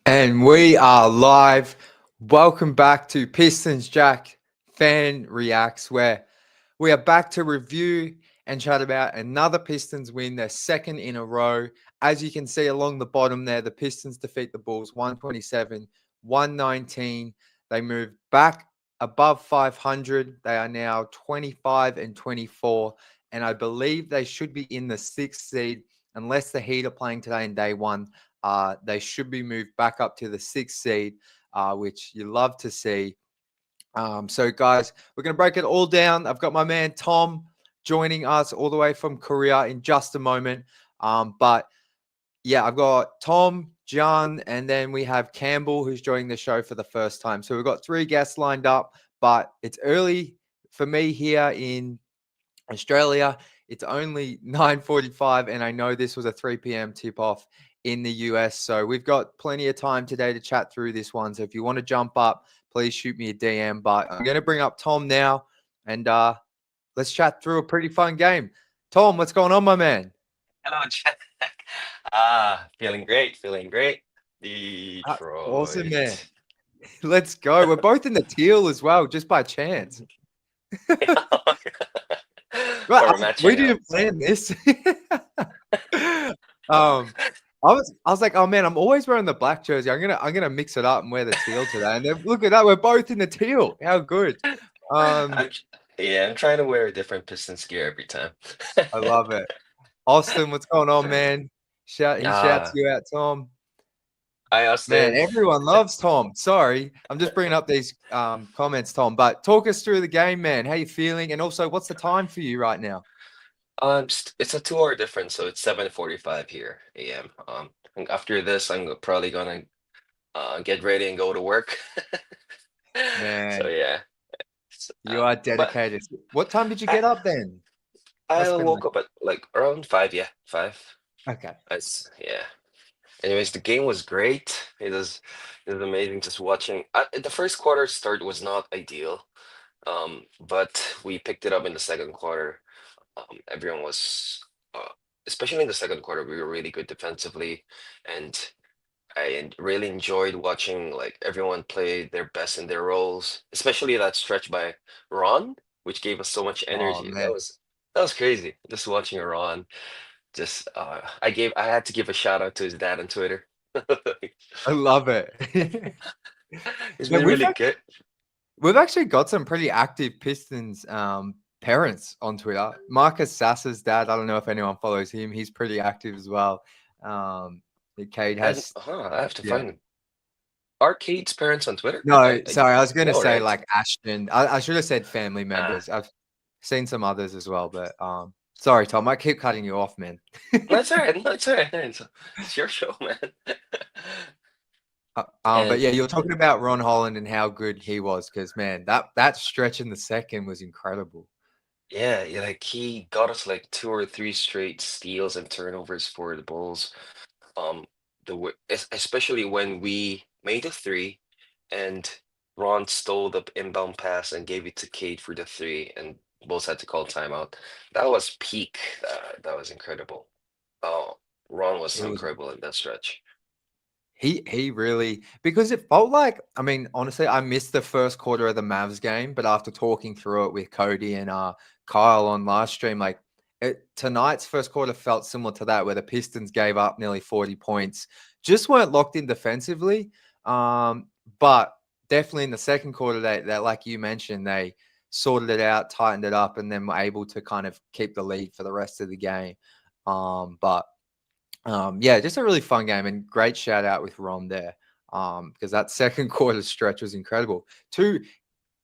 And we are live. Welcome back to Pistons Jack Fan Reacts, where we are back to review and chat about another Pistons win, their second in a row. As you can see along the bottom there, the Pistons defeat the Bulls 127-119. They move back above 500. They are now 25-24. And I believe they should be in the sixth seed unless the Heat are playing today in day one. They should be moved back up to the sixth seed, which you love to see. So, guys, we're going to break it all down. I've got my man Tom joining us all the way from Korea in just a moment. But yeah, I've got Tom, John, and then we have Campbell, who's joining the show for the first time. So we've got three guests lined up, but it's early for me here in Australia. It's only 9:45, and I know this was a 3 p.m. tip-off in the US. So we've got plenty of time today to chat through this one. So if you want to jump up, please shoot me a DM. But I'm going to bring up Tom now, and let's chat through a pretty fun game. Tom, what's going on, my man? Hello, Jack. Feeling great, feeling great. Awesome, man. Detroit. Let's go. We're both in the teal as well, just by chance. Right, We're we matching up. didn't plan this. um, I was like, oh man, I'm always wearing the black jersey. I'm gonna mix it up and wear the teal today. And then look at that, we're both in the teal. How good. Um, I'm, yeah, I'm trying to wear a different Pistons gear every time. I love it. Austin, what's going on, man? He shouts Ah, you out, Tom. hi, Man, Austin. everyone loves Tom. Sorry, I'm just bringing up these comments, Tom. But talk us through the game, man. How you feeling? And also, what's the time for you right now? It's a 2 hour difference, so it's 7:45 here a.m. And after this, probably gonna get ready and go to work. So Man, yeah, you are but dedicated. What time did you I get up then? I Must have been like, woke up at like around 5, yeah, 5. okay. Yeah. Anyways, the game was great. It was amazing just watching. The first quarter start was not ideal, but we picked it up in the second quarter. Everyone was, especially in the second quarter, we were really good defensively, and really enjoyed watching like everyone play their best in their roles, especially that stretch by Ron, which gave us so much Oh energy. man, That was crazy. Just watching Ron. Just I had to give a shout out to his dad on Twitter. I love it. He's Man, been really good. we've actually got some pretty active Pistons parents on Twitter. Marcus Sasser's dad. I don't know if anyone follows him. He's pretty active as well. Cade And has, I have to yeah. find Arcade's parents on Twitter. No, sorry, I was going to No, say right? like Ashton. I should have said family Uh, members. I've seen some others as well, but sorry, Tom. I keep cutting you off, man. that's all right. That's all right. It's your show, man. But And yeah, you're talking about Ron Holland and how good he was, because man, that stretch in the second was incredible. yeah, like he got us like 2 or 3 straight steals and turnovers for the Bulls. Um, especially when we made a three, and Ron stole the inbound pass and gave it to Cade for the three, and Bulls had to call timeout. That was peak. That was incredible. Oh, Ron was It was incredible in that stretch. he really, because it felt like, I mean, honestly, I missed the first quarter of the Mavs game, but after talking through it with Cody and Kyle on last stream, like tonight's first quarter felt similar to that, where the Pistons gave up nearly 40 points, just weren't locked in defensively. But definitely in the second quarter, they like you mentioned, they sorted it out, tightened it up, and then were able to kind of keep the lead for the rest of the game. But yeah, just a really fun game, and great shout out with Rom there. Because that second quarter stretch was incredible.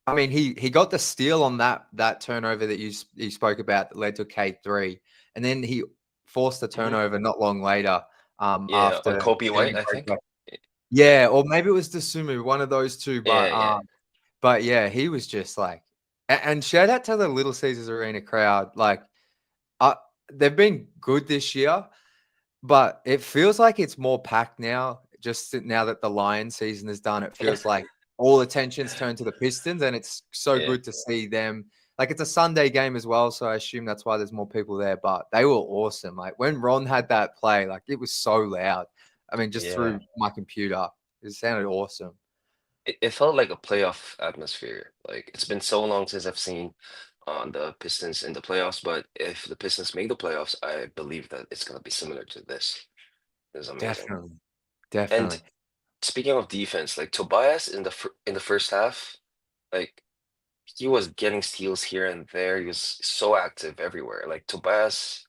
I mean, he got the steal on that turnover that you spoke about that led to K3, and then he forced the Mhm. turnover not long later. Yeah, on After Kobe getting White, I broke think. up. Yeah, or maybe it was the Sumu, one of those two. Yeah. But yeah, he was just like, and shout out to the Little Caesars Arena crowd. Like, uh, they've been good this year, but it feels like it's more packed now. Just now that the Lions season is done, it Yeah. feels like all attention's turned to the Pistons, and it's so Yeah. good to see them. Like, it's a Sunday game as well, so I assume that's why there's more people there. But they were awesome. Like when Ron had that play, like it was so loud. I mean, just Yeah. through my computer, It sounded awesome. It felt like a playoff atmosphere. Like it's been so long since I've seen the Pistons in the playoffs, but if the Pistons make the playoffs, I believe that it's gonna be similar to this. It's amazing. Definitely. And Definitely. speaking of defense, like Tobias in the first half, like he was getting steals here and there. He was so active everywhere. Like Tobias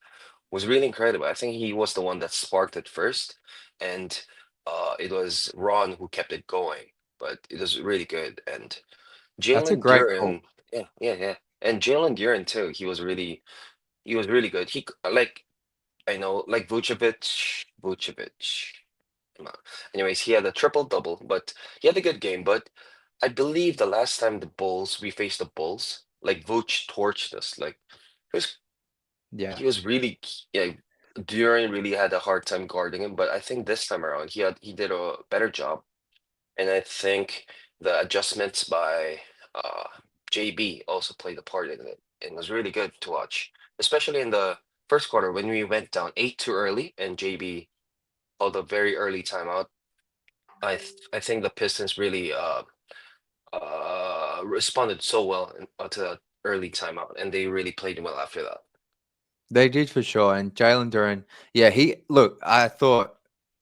was really incredible. I think he was the one that sparked it first, and it was Ron who kept it going. But it was really good. And That's a Jalen great call. Duren, yeah, and Jalen Duren too. He was really good. Like I know like Vucevic. Come on. Anyways, he had a triple double, but he had a good game. But I believe the last time we faced the Bulls, like Vooch torched us. Like he was Yeah. he was really yeah. Duran really had a hard time guarding him, but I think this time around he did a better job. And I think the adjustments by uh, JB also played a part in it and was really good to watch, especially in the first quarter when we went down 8 too early and JB called a very early timeout. I think the Pistons really responded so well to that early timeout, and they really played well after that. They did for sure. And Jalen Duren, yeah, I thought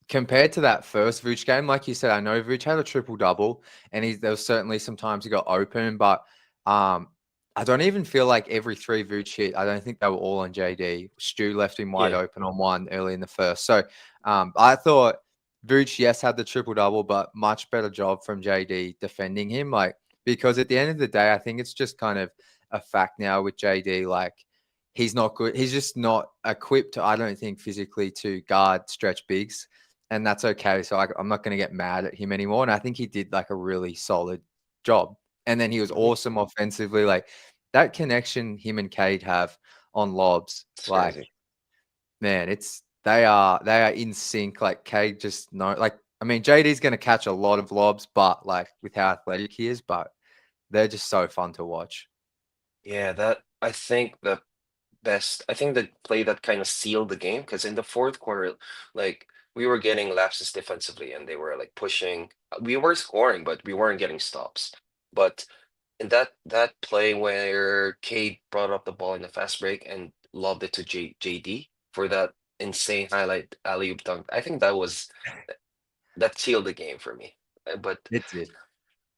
compared to that first Vooch game, like you said, I know Vooch had a triple double, and there was certainly some times he got open, but um, I don't even feel like every three Vooch hit. I don't think they were all on JD. Stu left him wide Yeah, open on one early in the first. So I thought Vooch, yes, had the triple double, but much better job from JD defending him. Like, because at the end of the day, I think it's just kind of a fact now with JD, like, he's not good. He's just not equipped, I don't think, physically to guard stretch bigs. And that's okay. So I'm not going to get mad at him anymore. And I think he did like a really solid job. And then he was mhm. awesome offensively. Like that connection him and Cade have on lobs, It's like, crazy. man, they are in sync. Like Cade just know, like, I mean, JD's going to catch a lot of lobs, but like with how athletic he is, but they're just so fun to watch. Yeah, that I think the best. I think the play that kind of sealed the game because in the fourth quarter, like we were getting lapses defensively and they were like pushing. We were scoring, but we weren't getting stops. But in that play where Cade brought up the ball in the fast break and lobbed it to JD for that insane highlight alley-oop dunk, I think that sealed the game for me. But It did.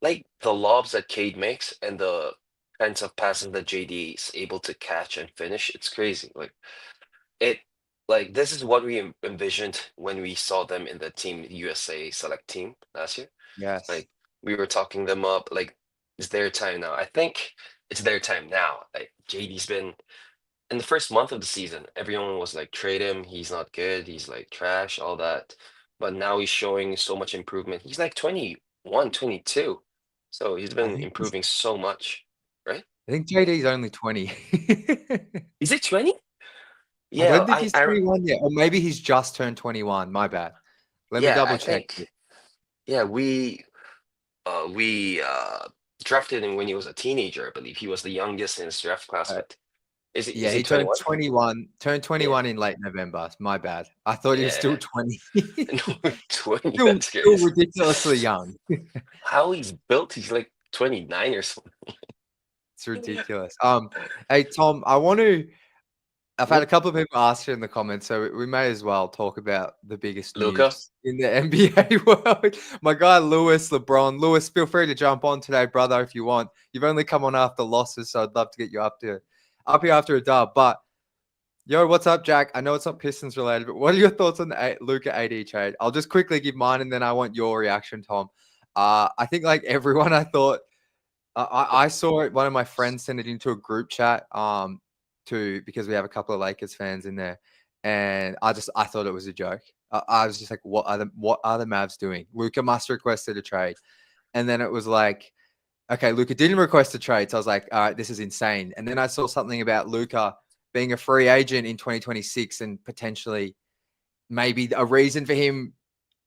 like the lobs that Cade makes and the kinds of passes that JD is able to catch and finish, it's crazy. It like this is what we envisioned when we saw them in the Team USA select team last year. Yes. Like we were talking them up, like it's their time now. I think it's their time now. Like JD's been in the first month of the season, everyone was like, trade him, he's not good, he's like trash, all that. But now he's showing so much improvement. He's like 21, 22. So he's I been think he's improving so much, right? I think JD's only 20. Is it 20? I Yeah, don't think he's 21 yet. Or maybe he's just turned 21. My bad. Let me yeah, double I check think it. yeah, we drafted him when he was a teenager, I believe. He was the youngest in his draft class, Uh, but is yeah, he he turned 21? 21. Turned Yeah. 21 in late November. My bad. I thought he was still Yeah. 20. No, 20, still, that's still crazy. ridiculously young. How he's built, he's like 29 or something. It's ridiculous. Hey Tom, I've had a Mhm. couple of people ask you in the comments, so we may as well talk about the biggest Luca? news in the NBA world. My guy Lewis LeBron. Lewis, feel free to jump on today, brother, if you want. You've only come on after losses, so I'd love to get you up here after a dub. But yo, what's up, Jack? I know it's not Pistons related, but what are your thoughts on the Luca AD trade? I'll just quickly give mine, and then I want your reaction, Tom. I think like everyone, I thought I saw it. One of my friends sent it into a group chat. Because we have a couple of Lakers fans in there, and I thought it was a joke. I was just like, what are the Mavs doing? Luca must requested a trade, and then it was like, okay, Luca didn't request a trade, so I was like, all right, this is insane. And then I saw something about Luca being a free agent in 2026 and potentially maybe a reason for him,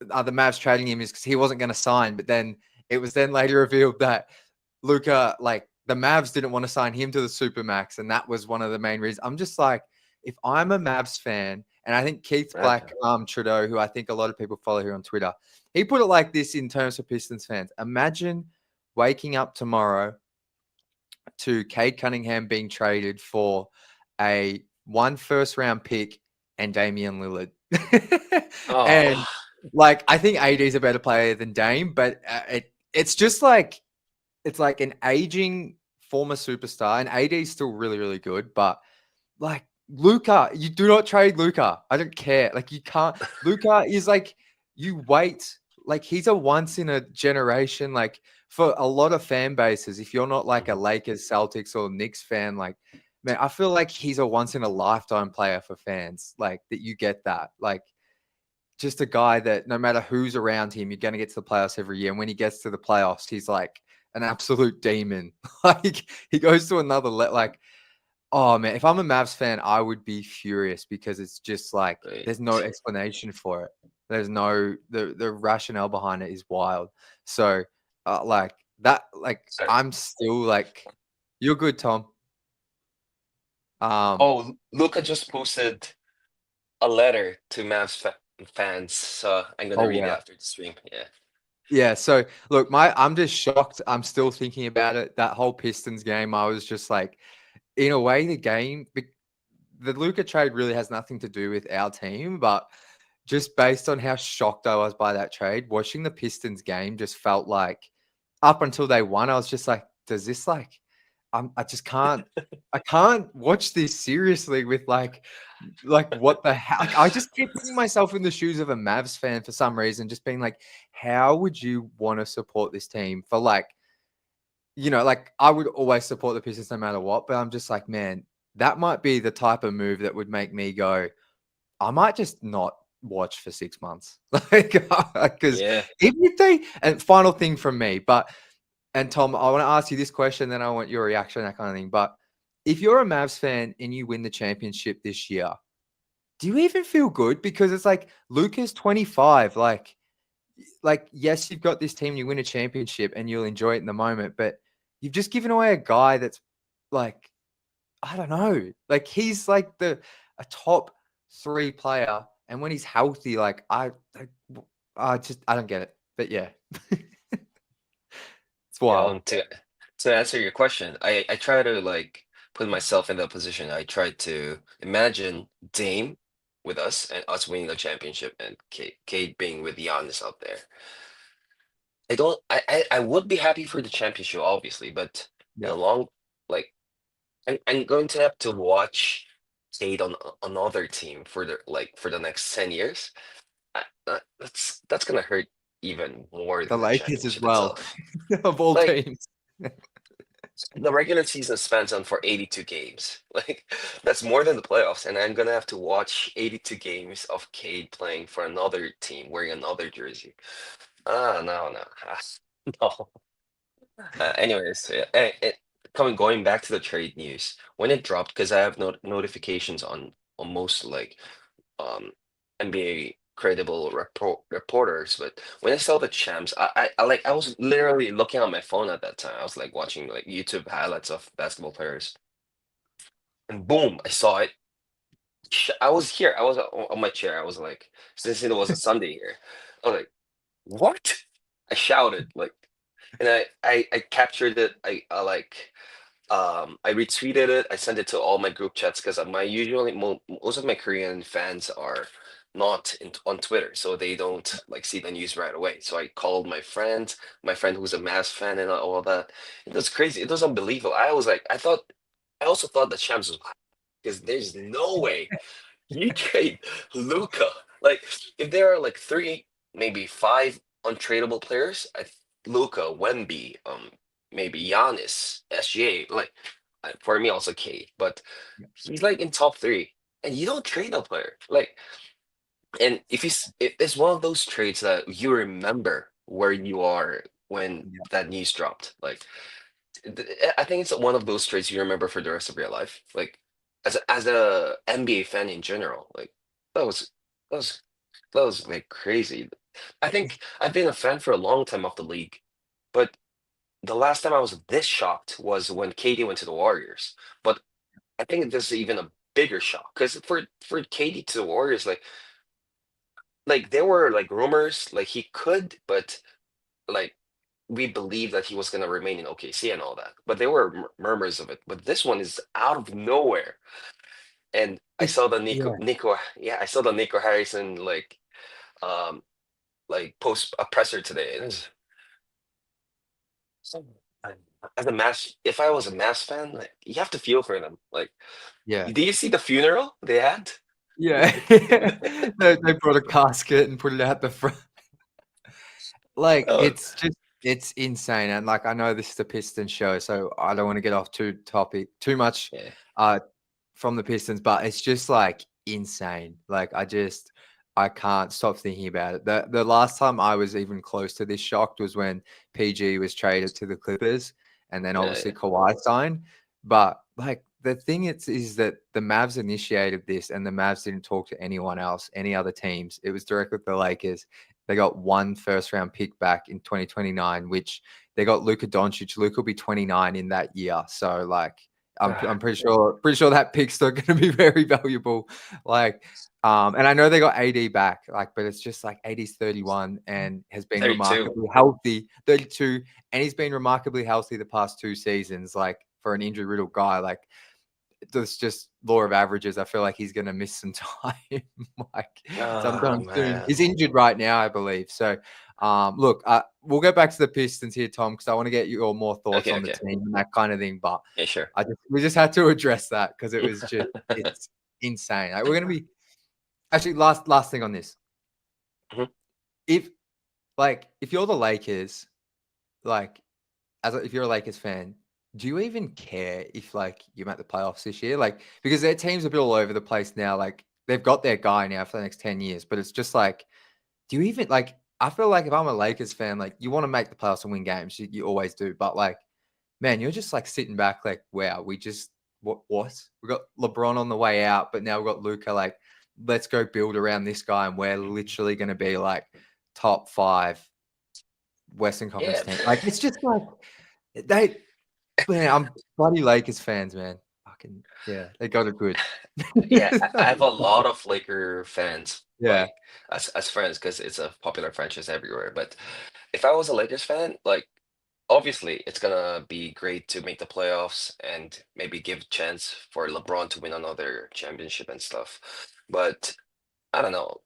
the Mavs trading him is because he wasn't going to sign. But then it was then later revealed that Luca, like the Mavs didn't want to sign him to the Supermax, and that was one of the main reasons. I'm just like, if I'm a Mavs fan And I think Keith Okay. Black Trudeau, who I think a lot of people follow here on Twitter, he put it like this in terms of Pistons fans. Imagine waking up tomorrow to Cade Cunningham being traded for a 1 first-round pick and Damian Lillard. And Oh, like I think AD is a better player than Dame, but it's just like it's like an aging former superstar, and AD is still really, really good, but like Luca, you do not trade Luca. I don't care. Like you can't. Luca is like you wait. Like he's a once in a generation. Like for a lot of fan bases, if you're not like a mhm. Lakers, Celtics, or Knicks fan, like man, I feel like he's a once in a lifetime player for fans. Like that you get that. Like just a guy that no matter who's around him, you're going to get to the playoffs every year. And when he gets to the playoffs, he's like an absolute demon. Like he goes to another like oh man, if I'm a Mavs fan, I would be furious because it's just like there's no Wait. explanation for it. There's no the rationale behind it is wild. So like that, like Sorry. I'm still like you're good, Tom. Um, Oh, Luca just posted a letter to Mavs fans, so I'm gonna oh read it wow. after the stream. Yeah. Yeah, so look, I'm just shocked. I'm still thinking about it. That whole Pistons game, I was just like, in a way, the Luca trade really has nothing to do with our team, but just based on how shocked I was by that trade, watching the Pistons game just felt like up until they won, I was just like, does this like I just I can't watch this seriously with like what the hell? Like I just keep putting myself in the shoes of a Mavs fan for some reason, just being like, how would you want to support this team for like, like I would always support the Pistons no matter what, but I'm just like, man, that might be the type of move that would make me go, I might just not watch for 6 months. Like, because Yeah. even if they, and final thing from me, and Tom, I want to ask you this question, then I want your reaction, that kind of thing. But if you're a Mavs fan and you win the championship this year, do you even feel good? Because it's like Luka's 25. Like, yes, you've got this team, you win a championship and you'll enjoy it in the moment, but you've just given away a guy that's like, I don't know. Like he's like a top three player, and when he's healthy, like I don't get it. But yeah, it's Yeah, wild. to answer your question, I try to like put myself in that position. I try to imagine Dame with us and us winning the championship and Cade being with Giannis out there. I don't I would be happy for the championship, obviously, but in Yeah, a long like I'm going to have to watch Cade on another team for the next 10 years. That's gonna hurt even more the than the Lakers as championship well, itself. of all Like teams. the regular season spans on for 82 games. Like that's more than the playoffs, and I'm gonna have to watch 82 games of Cade playing for another team wearing another jersey. Ah, no, no, no. Anyways, yeah, going back to the trade news when it dropped because I have notifications on most like um NBA credible reporters, but when I saw the champs, I was literally looking on my phone at that time. I was like watching like YouTube highlights of basketball players, and boom, I saw it. I was here. I was on my chair. I was like, since it was a Sunday here, I was like, what? I shouted like, and I captured it. I retweeted it. I sent it to all my group chats because my usually most of my Korean fans are not on Twitter, so they don't like see the news right away. So I called my friend who's a Mavs fan and all that. It was crazy. It was unbelievable. I also thought the champs was because there's no way you trade Luca. Like if there are like three, maybe five untradeable players, Luca, Wemby, maybe Giannis, SGA, like for me also Kate, but he's like in top three, and you don't trade a player like. And if it's one of those trades that you remember where you are when Yeah, that news dropped, like I think it's one of those trades you remember for the rest of your life. Like as a NBA fan in general, like that was that was that was like crazy. I think I've been a fan for a long time of the league, but the last time I was this shocked was when KD went to the Warriors. But I think this is even a bigger shock because for KD to the Warriors, like there were like rumors like he could, but like we believe that he was going to remain in OKC and all that. But there were murmurs of it. But this one is out of nowhere. And I It's saw the yeah, I saw the Nico Harrison um post a presser today. And so, I- as a Mass, if I was a Mass fan, like you have to feel for them. Like, yeah, do you see the funeral they had? yeah. They brought a casket and put it out the front. Like, Oh, it's insane, and, like, I know this is a Pistons show, so I don't wanna get off too much, yeah, uh, from the Pistons, but it's just, like, insane. Like, I can't stop thinking about it. The last time I was even close to this shocked was when PG was traded to the Clippers, and then yeah, obviously yeah. Kawhi signed, but, like, the thing is that the Mavs initiated this, and the Mavs didn't talk to anyone else, any other teams. It was directly with the Lakers. They got one first round pick back in 2029, which they got Luca Dončić. Luca will be 29 in that year. So like I'm pretty sure that pick's still gonna be very valuable. Like and I know they got AD back, like, but it's just like AD's 31 and has been 32. remarkably healthy, 32, and he's been remarkably healthy the past 2 seasons, like for an injury riddled guy. Like it's just law of averages. I feel like he's going to miss some time, like Oh sometime soon. man. He's injured right now, I believe. So, look, we'll go back to the Pistons here, Tom, because I want to get your more thoughts Okay, on the okay. team and that kind of thing. But Yeah, sure. we just had to address that because it was just it's insane. Like, we're going to be actually last thing on this. Mhm. If if you're the Lakers, like if you're a Lakers fan, do you even care if like you make the playoffs this year? Like because their team's a bit all over the place now. Like they've got their guy now for the next 10 years, but it's just like, do you even like I feel like if I'm a Lakers fan, like you want to make the playoffs and win games. You always do. But like, man, you're just like sitting back like, wow, we just what? We got LeBron on the way out, but now we've got Luca. Like, let's go build around this guy, and we're literally gonna be like top 5 Western Conference Yeah. team. Like it's just like they man, I'm bloody Lakers fans, man. Fucking yeah, they got it good. Yeah, I have a lot of Laker fans, Yeah, like as friends, because it's a popular franchise everywhere. But if I was a Lakers fan, like obviously it's gonna be great to make the playoffs and maybe give a chance for LeBron to win another championship and stuff. But I don't know.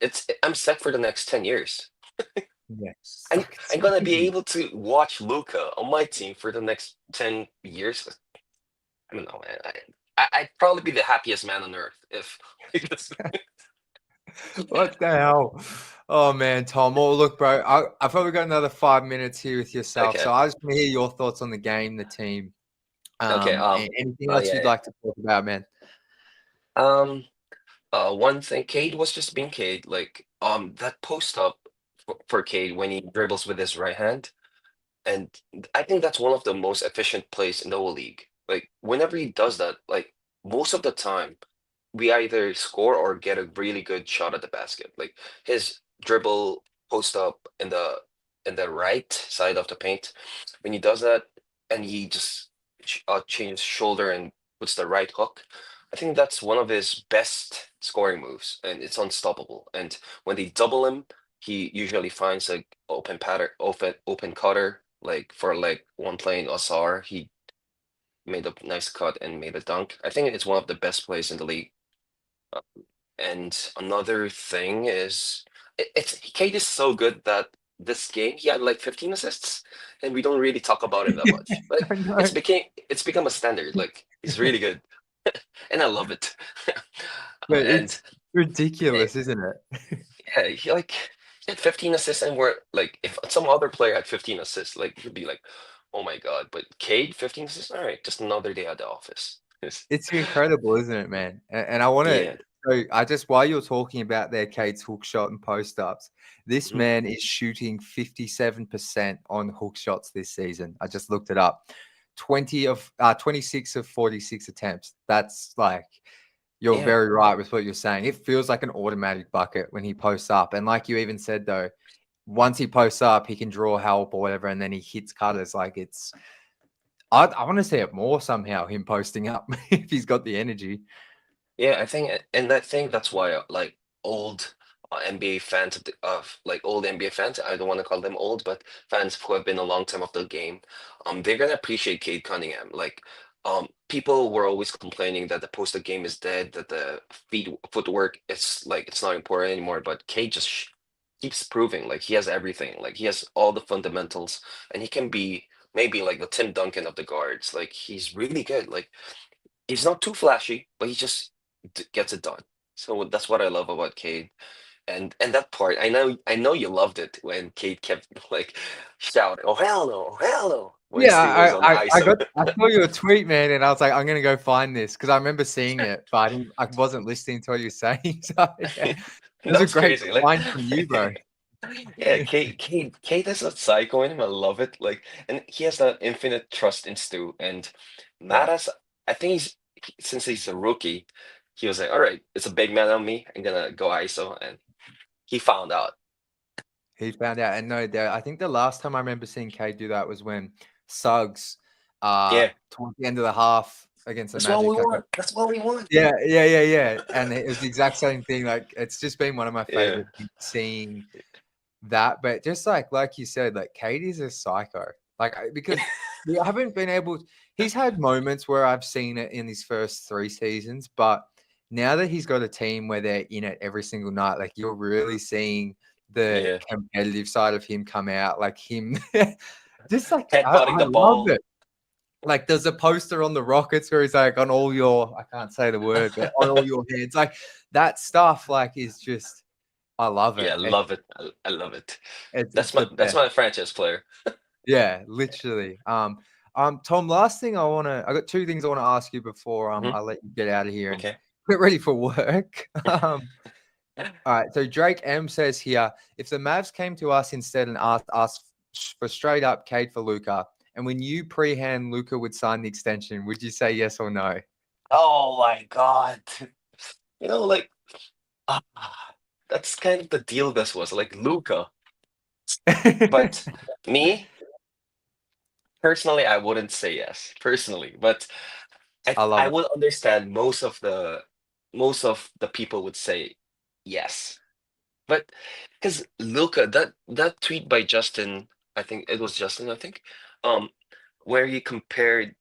I'm set for the next 10 years. yeah. I'm Fuck, it's I'm gonna be crazy. able to watch Luca on my team for the next 10 years. I don't know, man. I'd probably be the happiest man on earth if What the hell? Oh man, Tom. Well, look, bro, I've probably got another 5 minutes here with yourself. Okay. So I just want to hear your thoughts on the game, the team. Okay. And anything Oh else yeah. you'd like to talk about, man? Um. One thing, Cade was just being Cade. Like, that post up for Cade when he dribbles with his right hand, and I think that's one of the most efficient plays in the whole league. Like, whenever he does that, like most of the time, we either score or get a really good shot at the basket. Like his dribble post up in the right side of the paint, when he does that, and he just changes shoulder and puts the right hook. I think that's one of his best scoring moves, and it's unstoppable. And when they double him, he usually finds a open pattern, open cutter. Like for like one playing Osar, he made a nice cut and made a dunk. I think it's one of the best plays in the league. Uh, And another thing is, it's Kate is so good that this game he had like 15 assists, and we don't really talk about him that much. But I know. it's become a standard. Like he's really good, and I love it. But And it's ridiculous, isn't it? yeah, he had 15 assists, and we're like, if some other player had 15 assists, like you'd be like, oh my God. But Cade, 15 assists, all right, just another day at the office. It's incredible, isn't it, man? And I want to. Yeah. So I just while you're talking about their Kate's hook shot and post ups, this Mhm. man is shooting 57% on hook shots this season. I just looked it up. 26 of 46 attempts. That's like you're Yeah. very right with what you're saying. It feels like an automatic bucket when he posts up. And like you even said though, once he posts up, he can draw help or whatever, and then he hits cutters. Like I want to see it more somehow. Him posting up if he's got the energy. Yeah, I think that's why like old NBA fans of like old NBA fans, I don't want to call them old, but fans who have been a long time of the game, they're gonna appreciate Cade Cunningham. Like, people were always complaining that the post game is dead, that the footwork is like it's not important anymore. But Cade just keeps proving like he has everything, like he has all the fundamentals, and he can be maybe like the Tim Duncan of the guards. Like he's really good. Like he's not too flashy, but he just gets it done. So that's what I love about Cade. And that part, I know you loved it when Cade kept like shouting, oh hell no," when Yeah, Steve was on ISO. I saw your tweet, man, and I was like, I'm gonna go find this because I remember seeing it, but I wasn't listening to what you were saying. So yeah, it was a That's great crazy. Like, find from you, bro. yeah, Cade has that psycho in him. I love it. Like, and he has that infinite trust in Stu. And Yeah. Matas, I think since he's a rookie, he was like, all right, it's a big man on me. I'm gonna go ISO, and he found out. He found out, and no, I think the last time I remember seeing Cade do that was when Suggs, Yeah, towards the end of the half against the that's what Magic. we want. That's what we want. Yeah. And it was the exact same thing. Like, it's just been one of my Yeah. favorite things seeing that. But just like you said, like Cade is a psycho. Like, because we haven't been able. He's had moments where I've seen it in his first 3 seasons, but now that he's got a team where they're in it every single night, like you're really seeing the Yeah. competitive side of him come out. Like him, just like Headbutting I the love ball. it. Like there's a poster on the Rockets where he's like on all your, I can't say the word, but on all your heads, like that stuff, like is just, I love Yeah, it. I love it. I love it. It's the That's best. my franchise player. Yeah, literally. Tom, last thing I got two things I want to ask you before Hmm. I let you get out of here and Okay. get ready for work. All right. So Drake M says here, if the Mavs came to us instead and asked us for straight up Cade for Luca, and we knew pre-hand Luca would sign the extension, would you say yes or no? Oh my God. Like, ah, that's kind of the deal this was, like Luca. But me, personally, I wouldn't say yes, personally. But I love I it. would understand most of the people would say yes. But because Luca, that tweet by Justin, I think it was Justin, I think, um, where he compared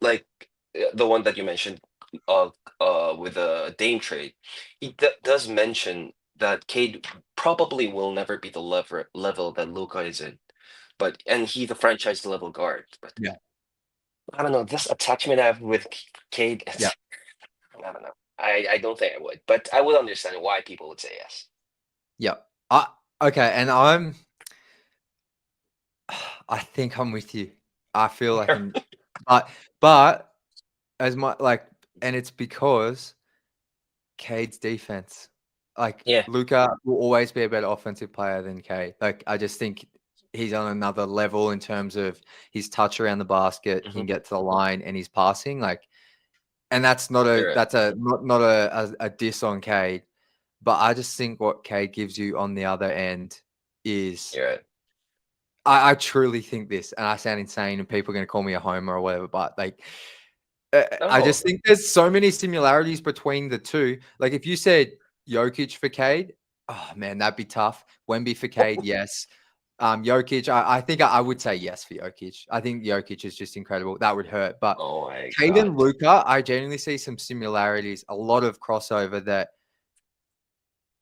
like the one that you mentioned, uh, with a Dame trade, he does mention that Cade probably will never be the level that Luca is in, but and he the franchise level guard. But Yeah. I don't know, this attachment I have with Cade, Yeah. I don't know. I don't think I would, but I would understand why people would say yes. Yeah. Okay, and I think I'm with you. I feel like but but as my like, and it's because Cade's defense. Like Yeah. Luca will always be a better offensive player than Cade. Like I just think he's on another level in terms of his touch around the basket. He can Hmm. get to the line and his passing. Like, and that's not a You're right. that's a not a diss on Cade. But I just think what Cade gives you on the other end is You're right. I truly think this, and I sound insane, and people are going to call me a homer or whatever. But like, I No. just think there's so many similarities between the two. Like, if you said Jokic for Cade, oh man, that'd be tough. Wemby for Cade, yes. Jokic, I think I would say yes for Jokic. I think Jokic is just incredible. That would hurt. But Oh my Cade and God. Luca, I genuinely see some similarities, a lot of crossover that,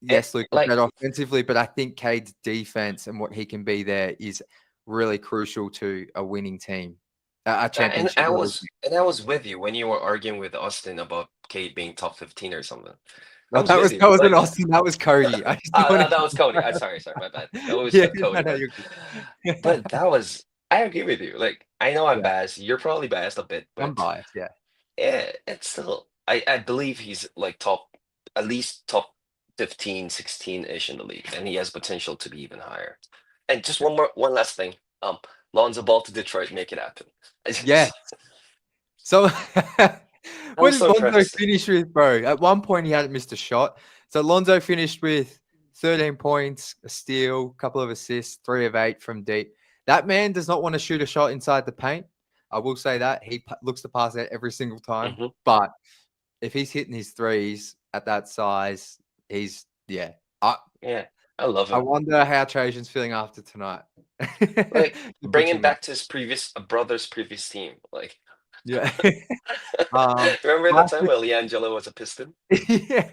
yes, Luca's Like, better offensively, but I think Cade's defense and what he can be there is really crucial to a winning team, a and championship worthy. I was with you when you were arguing with Austin about Kate being top 15 or something. I Well, was with that you. wasn't Like, Austin, that was Cody. I just want that to was Cody. Sorry, my bad. I always yeah, put Cody, no, but you're good. but that was I agree with you. Like, I know I'm Yeah, biased. You're probably biased a bit, I'm but biased, yeah. yeah, it's still I believe he's like top at least top 15, 16-ish in the league, and he has potential to be even higher. And just one last thing. Lonzo Ball to Detroit, make it happen. Yes. So, what I'm did so Lonzo impressed. finish with, bro? At one point, he hadn't missed a shot. So, Lonzo finished with 13 points, a steal, a couple of assists, 3 of 8 from deep. That man does not want to shoot a shot inside the paint. I will say that. He looks to pass that every single time. Hmm. But if he's hitting his threes at that size, he's I Yeah, I love I him. wonder how Trajan's feeling after tonight. Like To bring put him you, man. back to his previous brother's previous team. Like, Yeah. um, remember the time lastly, when Leangelo was a Piston? yeah.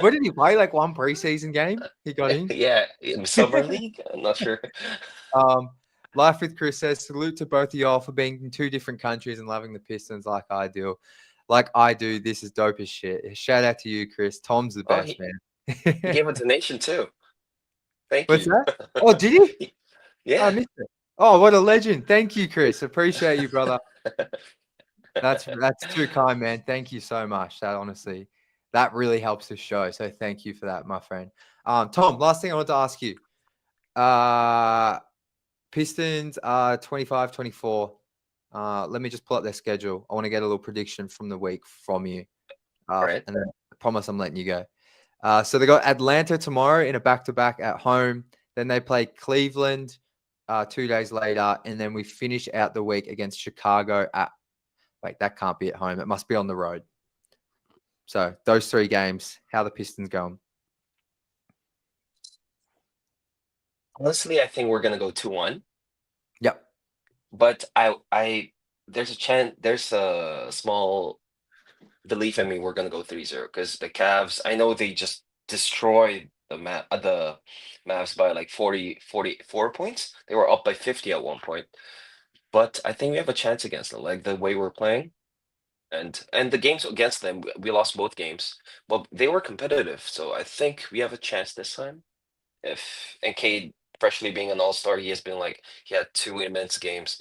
What did he play? Like one preseason game? He got in. Yeah, in summer league. I'm not sure. Um, Life with Chris says, salute to both of y'all for being in two different countries and loving the Pistons like I do. Like I do. This is dope as shit. Shout out to you, Chris. Tom's the Oh, best, he man. gave a donation too. Thank What's you. that? Oh, did he? I Yeah. missed it. Oh, what a legend. Thank you, Chris. Appreciate you, brother. That's too kind, man. Thank you so much. That honestly, that really helps the show. So thank you for that, my friend. Tom, last thing I want to ask you. Pistons are 25-24. Let me just pull up their schedule. I want to get a little prediction from the week from you. All right. And then I promise I'm letting you go. So they got Atlanta tomorrow in a back-to-back at home. Then they play Cleveland 2 days later. And then we finish out the week against Chicago at wait, that can't be at home. It must be on the road. So those 3 games, how the Pistons going? Honestly, I think we're gonna go 2-1. Yep. But there's a small belief in me we're gonna go 3-0 because the Cavs, I know they just destroyed the Mavs by like 44 points. They were up by 50 at one point. But I think we have a chance against them, like the way we're playing. And the games against them, we lost both games, but they were competitive. So I think we have a chance this time. If and Cade, freshly being an all-star, he had 2 immense games.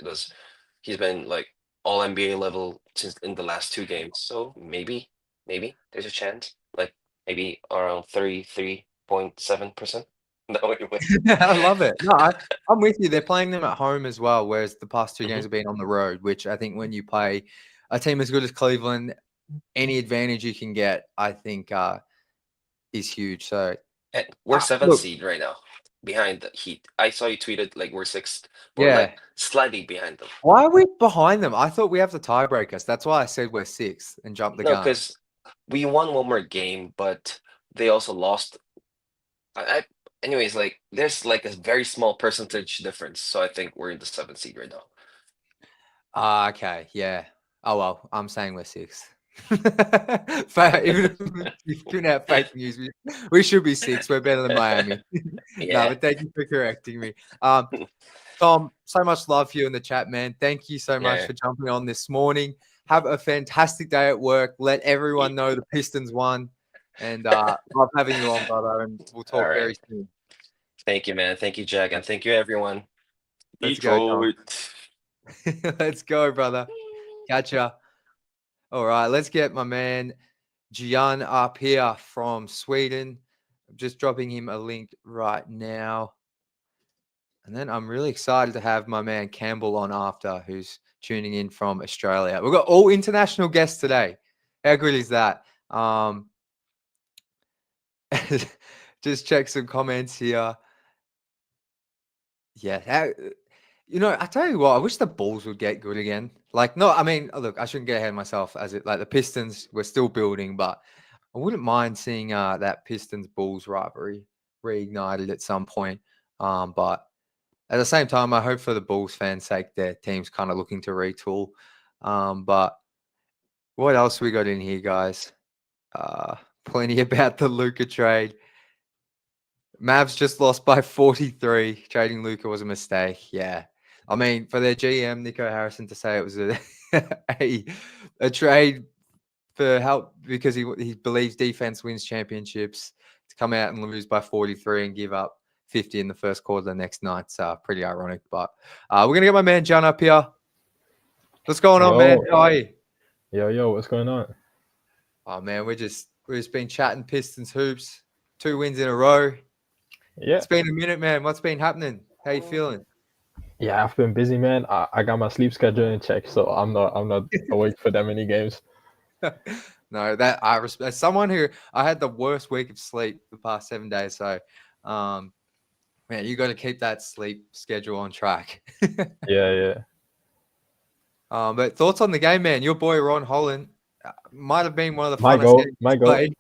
He's been like all NBA level since in the last 2 games. So maybe there's a chance. Like maybe around 33.7% that we win. I love it. No, I'm with you. They're playing them at home as well, whereas the past 2 games Mhm. have been on the road, which I think when you play a team as good as Cleveland, any advantage you can get, I think, is huge. So, And we're seventh look, seed right now, behind the Heat. I saw you tweeted like we're sixth. We're like yeah. slightly behind them. Why are we behind them? I thought we have the tiebreakers. That's why I said we're 6th and jumped the No, gun. because we won one more game, but they also lost. Anyways, like there's like a very small percentage difference. So I think we're in the seventh seed right now. Okay. Yeah. Oh, well, I'm saying we're 6th. Even if you've given out fake news, we should be 6th. We're better than Miami. No, Yeah. but thank you for correcting me. Tom, so much love for you in the chat, man. Thank you so much Yeah. for jumping on this morning. Have a fantastic day at work. Let everyone know the Pistons won. And love having you on, brother. And we'll All talk very right. soon. Thank you, man. Thank you, Jack, and thank you, everyone. Let's go, Tom. Detroit. Let's go, brother. Catch ya. All right, let's get my man Gian up here from Sweden. I'm just dropping him a link right now. And then I'm really excited to have my man Campbell on after, who's tuning in from Australia. We've got all international guests today. How good is that? Just check some comments here. Yeah, I tell you what, I wish the Bulls would get good again. Like, no, I mean, look, I shouldn't get ahead of myself as it like the Pistons, we're still building, but I wouldn't mind seeing that Pistons Bulls rivalry reignited at some point. But at the same time, I hope for the Bulls fans' sake, their team's kind of looking to retool. But what else we got in here, guys? Plenty about the Luca trade. Mavs just lost by 43. Trading Luca was a mistake. Yeah. I mean, for their GM, Nico Harrison, to say it was a trade for help because he believes defense wins championships, to come out and lose by 43 and give up 50 in the first quarter the next night's pretty ironic. But we're going to get my man John up here. What's going on, man? Yo, How are you? yo, what's going on? Oh, man, we've just been chatting Pistons hoops. 2 wins in a row. Yeah, It's been a minute, man. What's been happening? How you feeling? yeah, I've been busy, man. I got my sleep schedule in check, so I'm not awake for that many games. No, that I respect. As someone who I had the worst week of sleep the past 7 days, so man, you got to keep that sleep schedule on track. Yeah, yeah. But thoughts on the game, man? Your boy Ron Holland Might have been one of the My funnest goat, games my he's goat. played.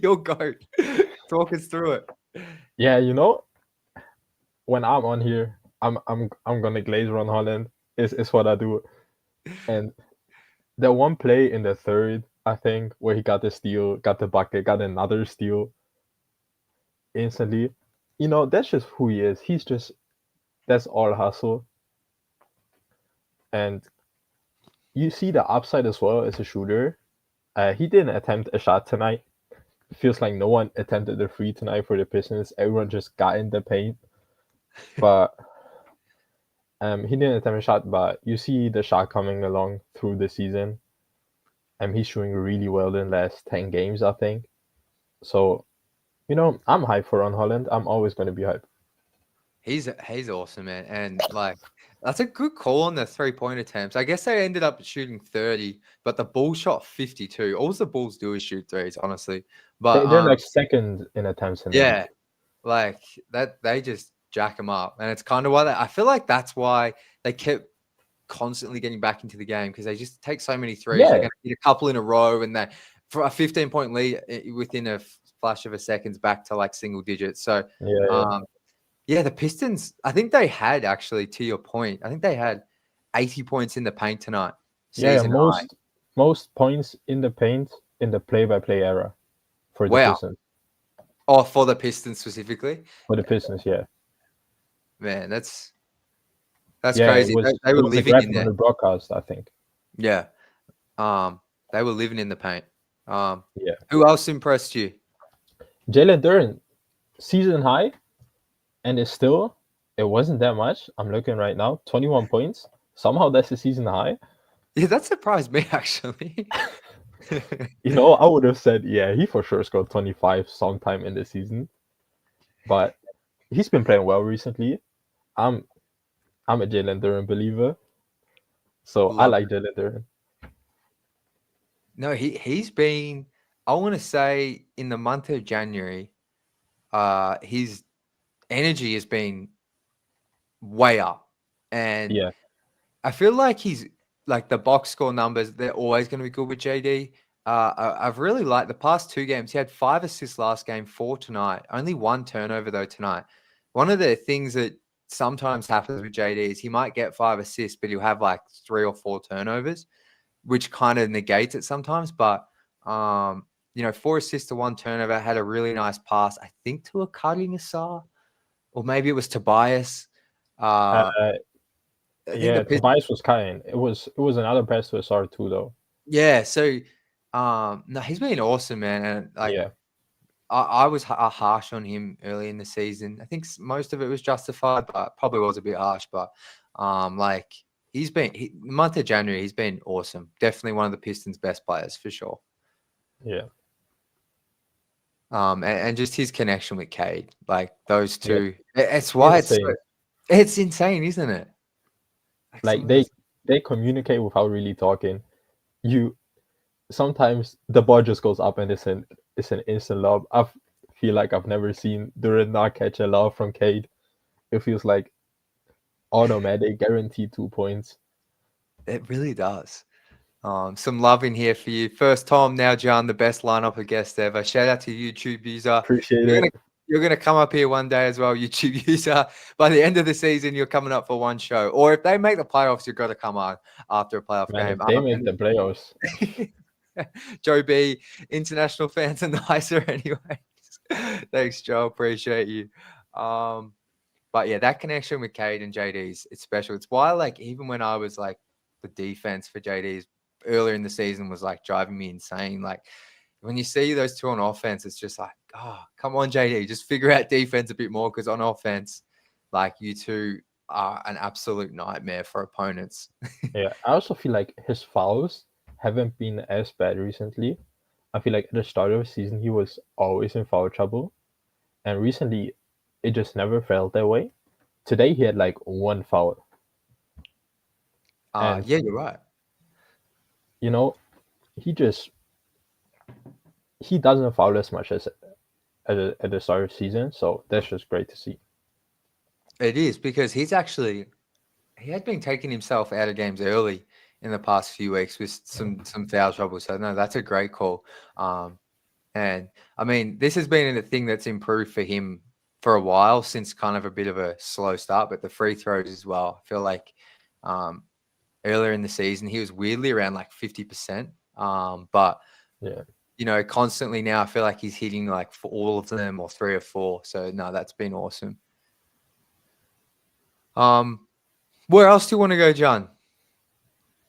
Your goat. Talk us through it. Yeah, when I'm on here, I'm gonna glaze Ron Holland. Is what I do. And the one play in the third, I think, where he got the steal, got the bucket, got another steal instantly. That's just who he is. That's all hustle. And you see the upside as well as a shooter. He didn't attempt a shot tonight. It feels like no one attempted the free tonight for the Pistons. Everyone just got in the paint. But he didn't attempt a shot, but you see the shot coming along through the season. He's shooting really well in the last 10 games, I think. So, I'm hyped for Ron Holland. I'm always going to be hyped. He's awesome, man. And like that's a good call on the 3-point attempts. I guess they ended up shooting 30, but the Bulls shot 52. All the Bulls do is shoot threes, honestly. But They're like second in attempts in the yeah, league. like that they just jack them up. And it's kind of why I feel like that's why they kept constantly getting back into the game, because they just take so many threes. Yeah. They're going to hit a couple in a row, and that for a 15-point lead within a flash of a second's back to like single digits. So yeah, the Pistons, I think they had, actually, to your point, I think they had 80 points in the paint tonight. Most points in the paint in the play-by-play era for the Pistons. Oh, for the Pistons specifically? For the Pistons, yeah. Man, that's crazy. They were living in there. On the broadcast, I think. Yeah. They were living in the paint. Yeah. Who else impressed you? Jalen Duren, season high, and it wasn't that much. I'm looking right now, 21 points. Somehow that's a season high. Yeah, that surprised me, actually. I would have said, yeah, he for sure scored 25 sometime in the season. But he's been playing well recently. I'm a Jalen Duren believer. So I like Jalen Duren. No, he's been, I want to say, in the month of January, his energy has been way up. And yeah, I feel like he's like the box score numbers, they're always going to be good with JD. I've really liked the past 2 games. He had 5 assists last game, 4 tonight. Only 1 turnover though tonight. One of the things that sometimes happens with JD is he might get 5 assists, but he'll have like 3 or 4 turnovers, which kind of negates it sometimes. But 4 assists to 1 turnover, had a really nice pass, I think, to a Cunningham, or maybe it was Tobias. Tobias was kind. It was another pass to Asar too, though. Yeah, so no, he's been awesome, man. And like, I was harsh on him early in the season. I think most of it was justified, but probably was a bit harsh. But like the month of January, he's been awesome. Definitely one of the Pistons' best players for sure. Yeah. And just his connection with Cade, like those two, it's why it's insane, isn't it? Like they communicate without really talking. Sometimes the ball just goes up and it's an instant lob. I feel like I've never seen Duren not catch a lob from Cade. It feels like automatic, guaranteed 2 points. It really does. Some love in here for you. First time now, John, the best lineup of guests ever. Shout out to YouTube user. Appreciate it. You're going to come up here one day as well, YouTube user. By the end of the season, you're coming up for one show. Or if they make the playoffs, you've got to come on after a playoff game. If they make the playoffs. Joe B, international fans are nicer anyways. Thanks, Joe. Appreciate you. But yeah, that connection with Cade and JD's, it's special. It's why, like, even when I was like, the defense for JD's earlier in the season was like driving me insane. Like, when you see those two on offense, it's just like, oh, come on, JD, just figure out defense a bit more, because on offense, like, you two are an absolute nightmare for opponents. Yeah, I also feel like his fouls haven't been as bad recently. I feel like at the start of the season, he was always in foul trouble. And recently, it just never felt that way. Today, he had like 1 foul. Yeah, you're right. He doesn't foul as much as at the start of the season. So that's just great to see. It is, because he had been taking himself out of games early in the past few weeks with some foul trouble. So no, that's a great call. And I mean, this has been a thing that's improved for him for a while since kind of a bit of a slow start, but the free throws as well. I feel like earlier in the season he was weirdly around like 50%. But Yeah. you know, constantly now I feel like he's hitting like for all of them or 3 or 4. So no, that's been awesome. Where else do you want to go, John?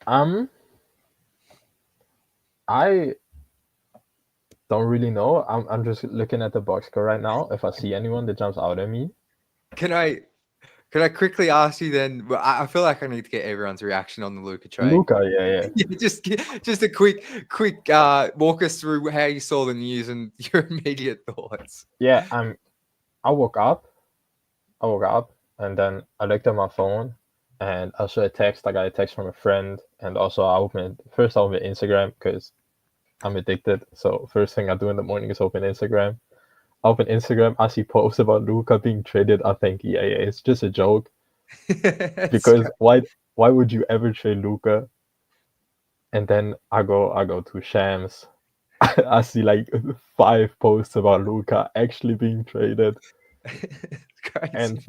I don't really know. I'm just looking at the box score right now. If I see anyone that jumps out at me, Can I quickly ask you then? Well, I feel like I need to get everyone's reaction on the Luca trade. Luca, yeah. Just a quick walk us through how you saw the news and your immediate thoughts. Yeah, I woke up, and then I looked at my phone, and I saw a text. I got a text from a friend, and also I opened Instagram because I'm addicted. So first thing I do in the morning is open Instagram. I see posts about Luca being traded. I think, yeah, it's just a joke. Because why would you ever trade Luca? And then I go to Shams. I see like 5 posts about Luca actually being traded. And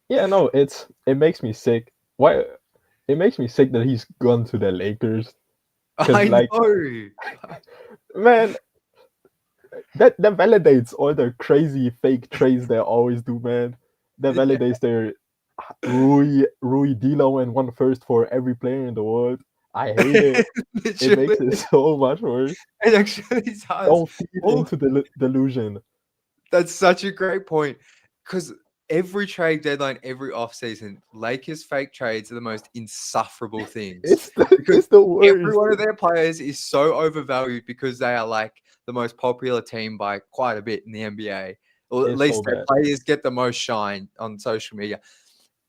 yeah, no, it makes me sick. Why? It makes me sick that he's gone to the Lakers. I know. Man, that validates all the crazy fake trades they always do, man. That validates their Rui D'Lo and 1 first for every player in the world. I hate it. It makes it so much worse. It actually does. Don't feed into the delusion. That's such a great point. Because every trade deadline, every offseason, Lakers fake trades are the most insufferable things. It's the worst. Every one of their players is so overvalued because they are like the most popular team by quite a bit in the NBA. Or at least their players get the most shine on social media.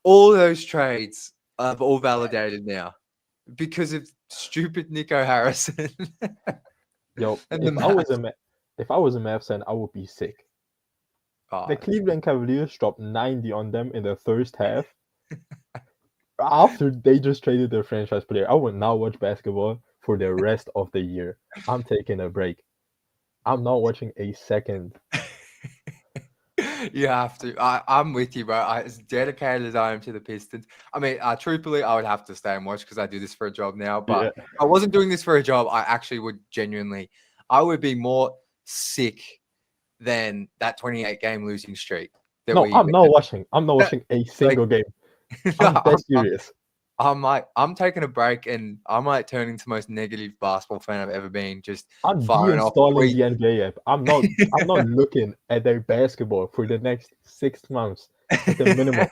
All those trades are all validated now because of stupid Nico Harrison. Yo, if I was a Mavs fan, I would be sick. The Cleveland Cavaliers dropped 90 on them in the first half. After they just traded their franchise player, I will now watch basketball for the rest of the year. I'm taking a break. I'm not watching a second. You have to. I'm with you, bro. As dedicated as I am to the Pistons, I mean, truthfully, I would have to stay and watch because I do this for a job now. But if I wasn't doing this for a job, I actually would genuinely, I would be more sick than that 28-game losing streak. I'm not watching a single game. I'm that serious. I'm taking a break and I might turn into the most negative basketball fan I've ever been. I'm deinstalling the NBA app. I'm not looking at their basketball for the next 6 months at the minimum.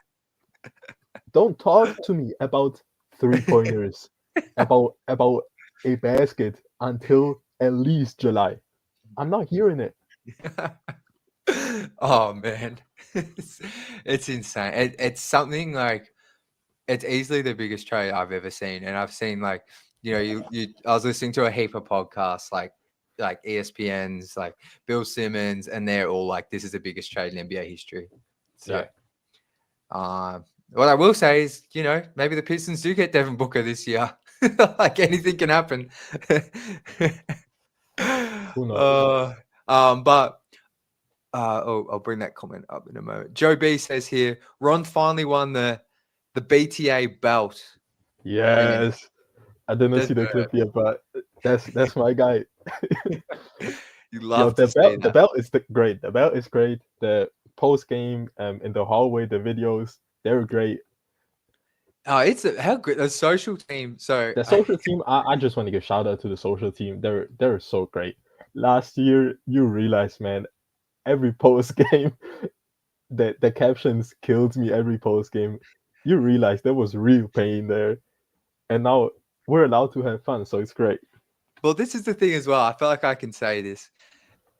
Don't talk to me about 3-pointers, about a basket until at least July. I'm not hearing it. Oh man, it's insane. It's something like. It's easily the biggest trade I've ever seen. And I've seen like, I was listening to a heap of podcasts like ESPN's, like Bill Simmons, and they're all like, this is the biggest trade in NBA history. So what I will say is, maybe the Pistons do get Devin Booker this year. Like anything can happen. Who knows? I'll bring that comment up in a moment. Joe B says here, Ron finally won the BTA belt. Yes. I didn't see the clip yet, but that's my guy. You love the belt. The belt is great. The belt is great. The post game in the hallway, the videos, they're great. Oh, how good the social team. So the social team, I just want to give shout out to the social team. They're so great. Last year, you realize, man, every post game, the captions killed me every post game. You realize there was real pain there. And now we're allowed to have fun, so it's great. Well, this is the thing as well. I feel like I can say this.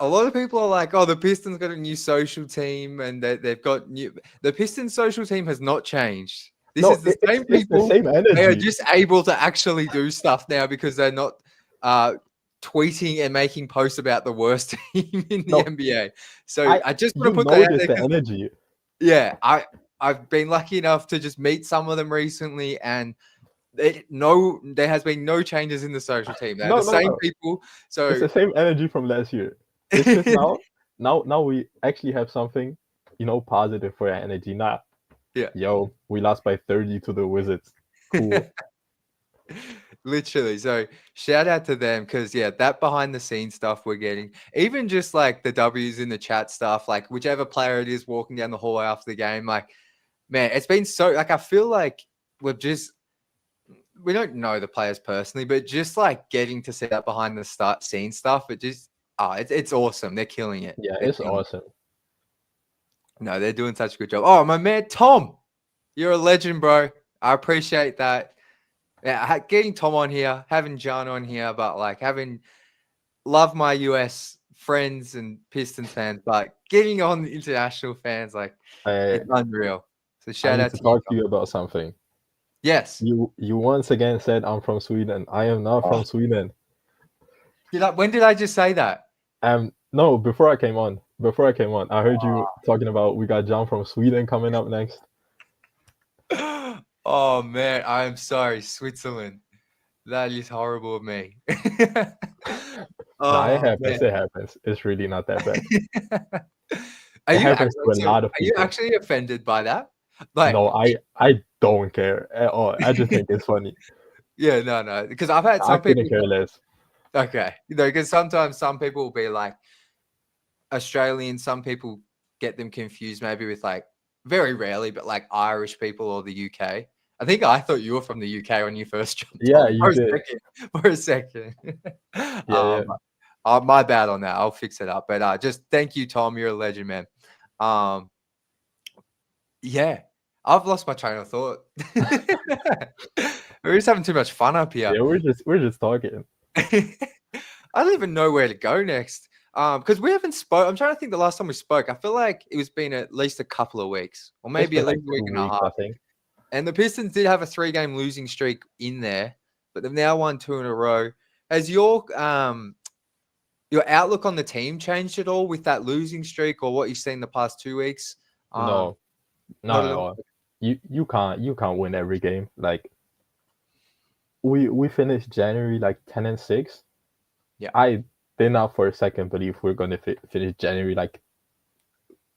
A lot of people are like, oh, the Pistons got a new social team and they've got new... The Pistons social team has not changed. It's the same people. The same energy. They are just able to actually do stuff now because they're not tweeting and making posts about the worst team in the NBA. So I just want to put that out there. The energy. Yeah, I've been lucky enough to just meet some of them recently, and there has been no changes in the social team. They're No, the no, same no. people. It's So the same energy from last year. It's just now we actually have something, positive for our energy. Not, yeah. yo, we lost by 30 to the Wizards. Cool. Literally. So shout out to them because that behind the scenes stuff we're getting, even just like the W's in the chat stuff, like whichever player it is walking down the hallway after the game, like man, it's been so like I feel like we don't know the players personally, but just like getting to see that behind the scene stuff, it's awesome. They're killing it. Yeah, They're it's killing it. awesome. No, they're doing such a good job. Oh, my man, Tom, you're a legend, bro. I appreciate that. Yeah, getting Tom on here, having John on here, but like love my US friends and Pistons fans, but getting on the international fans, like I it's unreal. So I shout need out to to you, talk to Tom. you about something. Yes. You once again said I'm from Sweden. I am not from Sweden. When did I just say that? No, before I came on, I heard you talking about we got John from Sweden coming up next. Oh man, I'm sorry, Switzerland. That is horrible of me. Nah, it Oh happens. man. It happens. It's really not that bad. Are It you happens to a lot of are you people. actually offended by that? Like, No, I don't care at all. I just think it's funny. yeah, no, because I've had I some couldn't people. care less. Okay, because sometimes some people will be like Australian. Some people get them confused, maybe with like very rarely, but like Irish people or the UK. I think I thought you were from the UK when you first jumped Yeah, on. you did. For a second. Yeah. My bad on that. I'll fix it up. But just thank you, Tom. You're a legend, man. Yeah, I've lost my train of thought. We're just having too much fun up here. Yeah, we're just talking. I don't even know where to go next. Because we haven't spoke. I'm trying to think the last time we spoke. I feel like it was been at least a couple of weeks, or maybe It's at been least like a week 2 and a weeks, I half. think. And the Pistons did have a 3-game losing streak in there, but they've now won 2 in a row. Has your outlook on the team changed at all with that losing streak, or what you've seen the past 2 weeks? No, not not at at all. all. You can't win every game. Like we finished January like 10-6. Yeah. I did not for a second believe we're gonna finish January like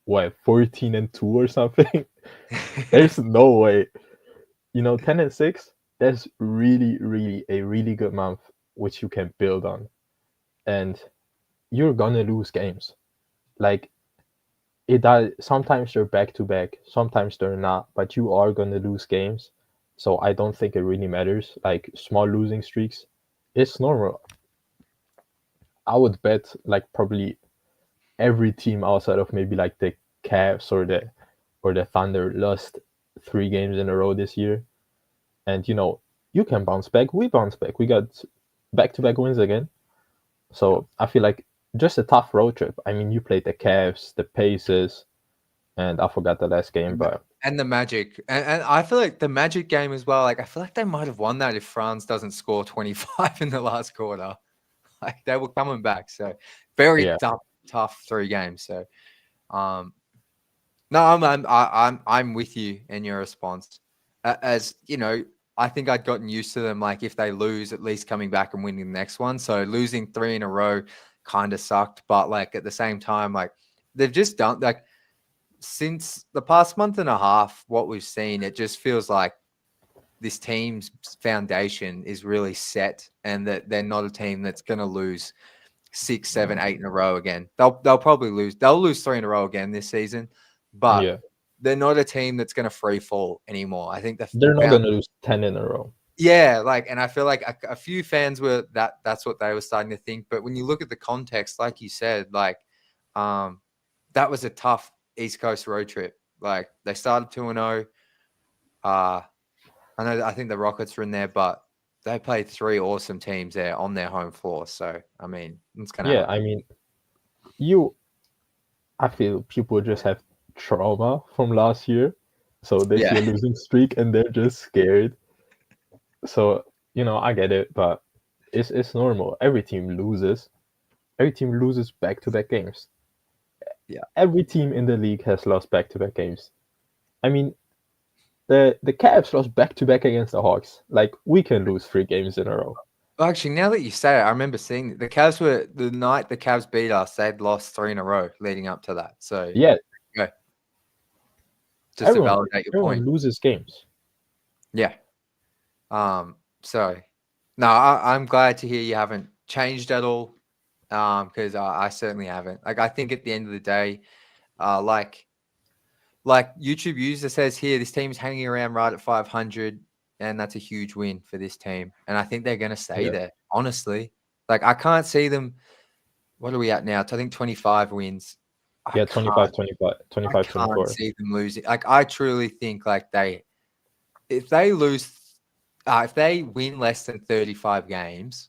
what 14-2 or something. There's no way. 10-6. That's really, really a really good month which you can build on, and you're gonna lose games. Like it does. Sometimes they're back to back. Sometimes they're not. But you are gonna lose games. So I don't think it really matters. Like small losing streaks, it's normal. I would bet like probably every team outside of maybe like the Cavs or the Thunder lost 3 games in a row this year. And you can bounce back. We bounce back. We got back-to-back wins again. So I feel like just a tough road trip. I mean, you played the Cavs, the Pacers, and I forgot the last game, but And the Magic. And I feel like the Magic game as well. Like, I feel like they might have won that if France doesn't score 25 in the last quarter. Like, they were coming back. So, very yeah, tough 3 games. So, no, I'm with you in your response. As I think I'd gotten used to them. Like, if they lose, at least coming back and winning the next one. So, losing 3 in a row kind of sucked. But, like, at the same time, like, they've just done, like, since the past month and a half, what we've seen, it just feels like this team's foundation is really set, and that they're not a team that's going to lose 6, 7, 8 in a row again. They'll probably lose. They'll lose 3 in a row again this season, but yeah. they're not a team that's going to free fall anymore. I think They're not gonna lose 10 in a row. yeah, like, and I feel like a few fans were that's what they were starting to think. But when you look at the context, like you said, like, that was a tough East Coast road trip. Like, they started 2-0. I think the Rockets were in there, but they played 3 awesome teams there on their home floor. So, I mean, it's gonna Yeah, happen. I mean, I feel people just have trauma from last year, so they see a losing streak and they're just scared. So I get it, but it's normal. Every team loses. Every team loses back-to-back games. Yeah. Every team in the league has lost back-to-back games. I mean, the Cavs lost back-to-back against the Hawks. Like, we can lose 3 games in a row. Well, actually, now that you say it, I remember seeing the Cavs were the night the Cavs beat us. They'd lost 3 in a row leading up to that. So Yeah, just to validate your everyone point. loses games. Yeah. So no, I'm glad to hear you haven't changed at all. Because I certainly haven't. Like, I think at the end of the day, like YouTube user says here, this team's hanging around right at 500, and that's a huge win for this team. And I think they're going to stay there, honestly. Like, I can't see them. What are we at now? I think 25 wins. Yeah, 25, 25, 25, I 24. can't see them losing. Like, I truly think like if they win less than 35 games,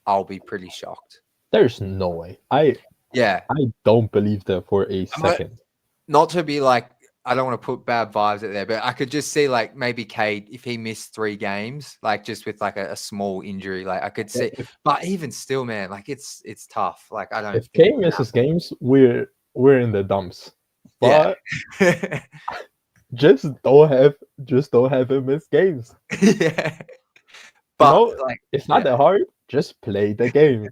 I'll be pretty shocked. There's no way. I don't believe that for a second. Not to be like, I don't want to put bad vibes out there, but I could just see like maybe Cade, if he missed 3 games, like just with like a small injury, like I could see. But even still, man, like it's tough. Like, I don't. If Cade misses games, we're in the dumps. But just don't have him miss games. Yeah. But like, it's not that hard. Just play the game.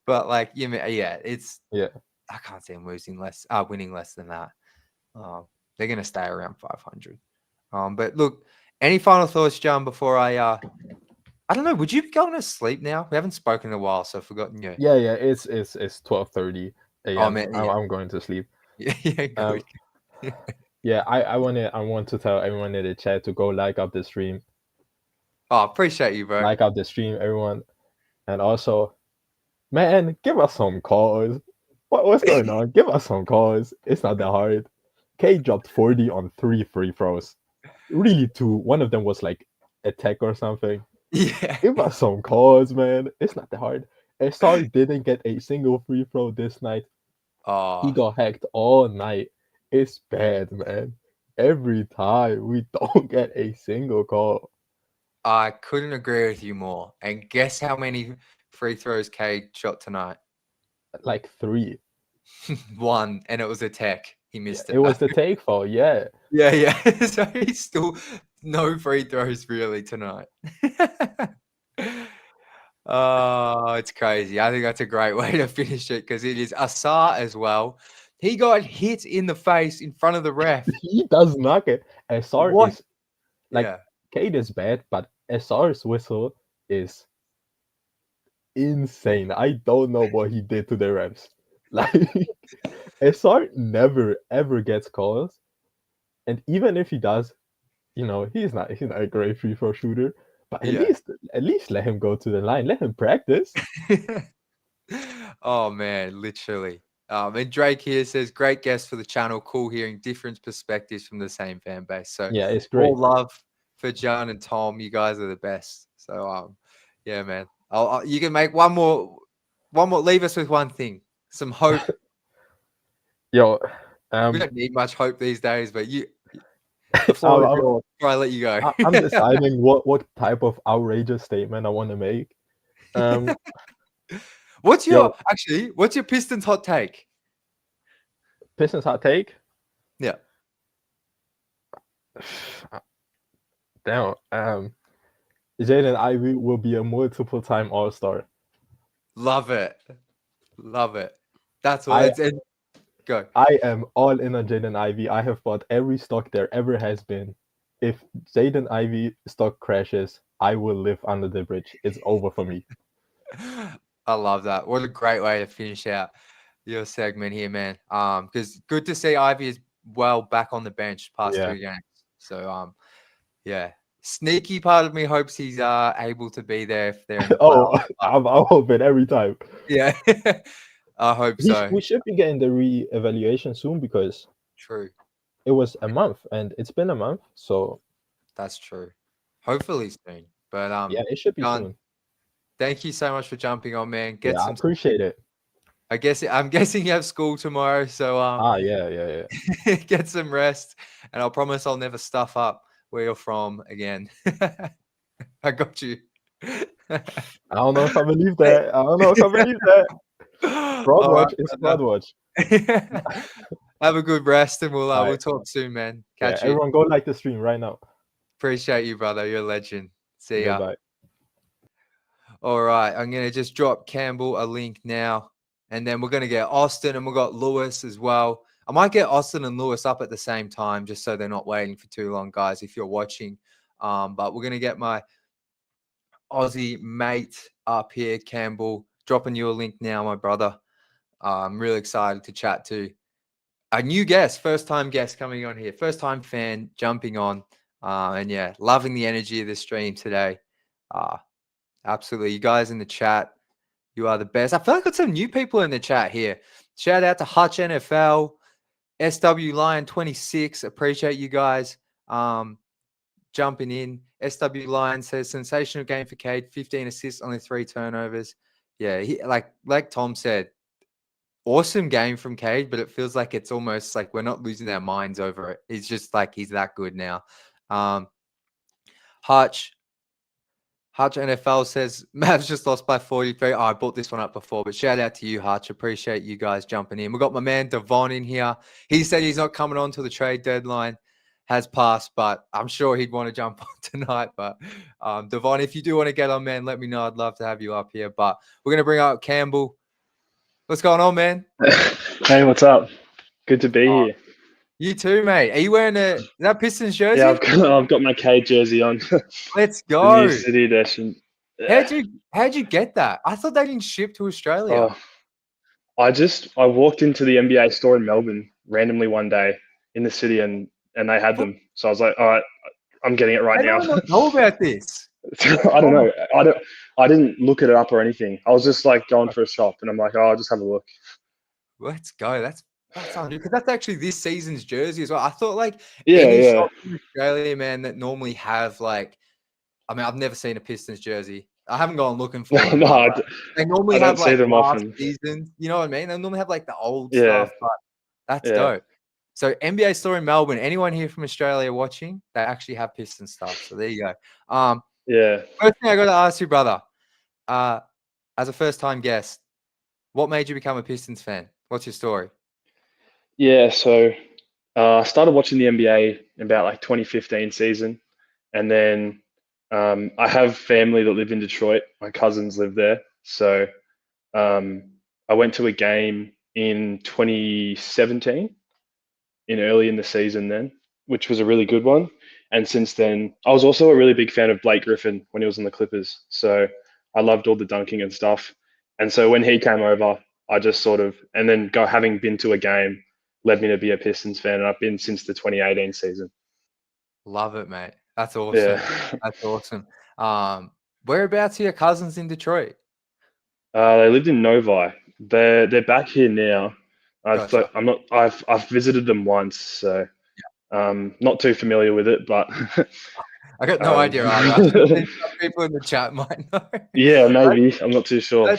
But like, it's I can't see him winning less than that. They're gonna stay around 500. But look, any final thoughts, John, before I don't know, would you be going to sleep now? We haven't spoken in a while, so I've forgotten you. Yeah, it's 12:30 a.m. Oh man, I'm going to sleep. Good. I want to tell everyone in the chat to go like up the stream. Oh, appreciate you, bro. Like up the stream, everyone. And also, man, give us some calls. What's going on? Give us some calls. It's not that hard. K dropped 40 on 3 free throws. Really 2. One of them was like a tech or something. Yeah. Give us some calls, man. It's not that hard. SR didn't get a single free throw this night. He got hacked all night. It's bad, man. Every time we don't get a single call. I couldn't agree with you more. And guess how many free throws Cade shot tonight? Like 3. 1, and it was a tech. He missed it. It was the take fall, yeah. Yeah. So he's still no free throws really tonight. Oh, it's crazy. I think that's a great way to finish it, because it is Asar as well. He got hit in the face in front of the ref. He does not get. Asar is like, Cade is bad, but Asar's whistle is insane. I don't know what he did to the refs. Like, Asar never ever gets calls, and even if he does, he's not a great free throw shooter. But at least let him go to the line. Let him practice. Oh man, literally. And Drake here says, great guest for the channel. Cool hearing different perspectives from the same fan base. So yeah, it's great. All love for John and Tom. You guys are the best. So yeah, man. You can make one more. Leave us with one thing. Some hope. Yo, we don't need much hope these days, but before I let you go, I'm deciding what type of outrageous statement I want to make. What's your Pistons hot take? Pistons hot take? Yeah. Damn. Jaden Ivey will be a multiple-time All-Star. Love it. That's what it's. Go. I am all in on Jaden Ivey. I have bought every stock there ever has been. If Jaden Ivey stock crashes, I will live under the bridge. It's over for me. I love that. What a great way to finish out your segment here, man. Because good to see Ivy is back on the bench past 3 games. So yeah. Sneaky part of me hopes he's able to be there if they're in the I'm hoping every time. Yeah. I hope so. We should be getting the re-evaluation soon, because true. It was a month, and it's been a month, so that's true. Hopefully soon. But yeah, it should be soon. Thank you so much for jumping on, man. I appreciate it. I'm guessing you have school tomorrow, so yeah. Get some rest, and I'll promise I'll never stuff up where you're from again. I got you. I don't know if I believe that. Fraud watch is fraud watch. Have a good rest, and we'll Alright. talk soon, man. Yeah, Catch you. everyone go like the stream right now. Appreciate you, brother. You're a legend. See ya. Goodbye. All right, I'm gonna just drop Campbell a link now, and then we're gonna get Austin, and we've got Lewis as well. I might get Austin and Lewis up at the same time, just so they're not waiting for too long, guys. If you're watching, but we're gonna get my Aussie mate up here, Campbell, dropping you a link now, my brother. I'm really excited to chat to a new guest, first-time guest coming on here, first-time fan jumping on, and yeah, loving the energy of the stream today. Absolutely, you guys in the chat, you are the best. I feel like I've got some new people in the chat here. Shout out to Hutch NFL, SW Lion 26. Appreciate you guys jumping in. SW Lion says sensational game for Cade, 15 assists, only 3 turnovers. Yeah, like Tom said, awesome game from Cade, but it feels like it's almost like we're not losing our minds over it. He's just like he's that good now. Hutch NFL says Mavs just lost by 43. Oh, I brought this one up before, but shout out to you, Hutch. Appreciate you guys jumping in. We've got my man Devon in here. He said he's not coming on till the trade deadline has passed, but I'm sure he'd want to jump on tonight. But Devon, if you do want to get on, man, let me know. I'd love to have you up here. But we're going to bring up Campbell. What's going on, man? Hey, what's up? Good to be here. You too, mate. Are you wearing is that Pistons jersey? Yeah, I've got my Cade jersey on. Let's The go. New City edition. Yeah. How'd you get that? I thought they didn't ship to Australia. I walked into the NBA store in Melbourne randomly one day in the city and they had them. So I was like, all right, I'm getting it right now. I don't know about this. I don't know. I didn't look it up or anything. I was just like going for a shop and I'm like, oh, I'll just have a look. Let's go. That's because that's actually this season's jersey as well. I thought like Yeah. shops in Australia, man, that normally have like, I mean, I've never seen a Pistons jersey. I haven't gone looking for them. No, they normally I don't have see like them last often. season. You know what I mean? They normally have like the old Yeah. stuff, but that's Yeah. dope. So NBA store in Melbourne. Anyone here from Australia watching? They actually have Piston stuff. So there you go. Yeah. First thing I got to ask you, brother, as a first-time guest, what made you become a Pistons fan? What's your story? Yeah, so I started watching the NBA in about like 2015 season, and then I have family that live in Detroit. My cousins live there, so I went to a game in 2017, early in the season then, which was a really good one. And since then, I was also a really big fan of Blake Griffin when he was on the Clippers. So I loved all the dunking and stuff. And so when he came over, I just sort of, and then having been to a game led me to be a Pistons fan. And I've been since the 2018 season. Love it, mate. That's awesome. Yeah. That's awesome. Whereabouts are your cousins in Detroit? They lived in Novi. They're back here now. Gotcha. I've visited them once, so not too familiar with it, but I got no idea either. Some people in the chat might know. Yeah, maybe. I'm not too sure.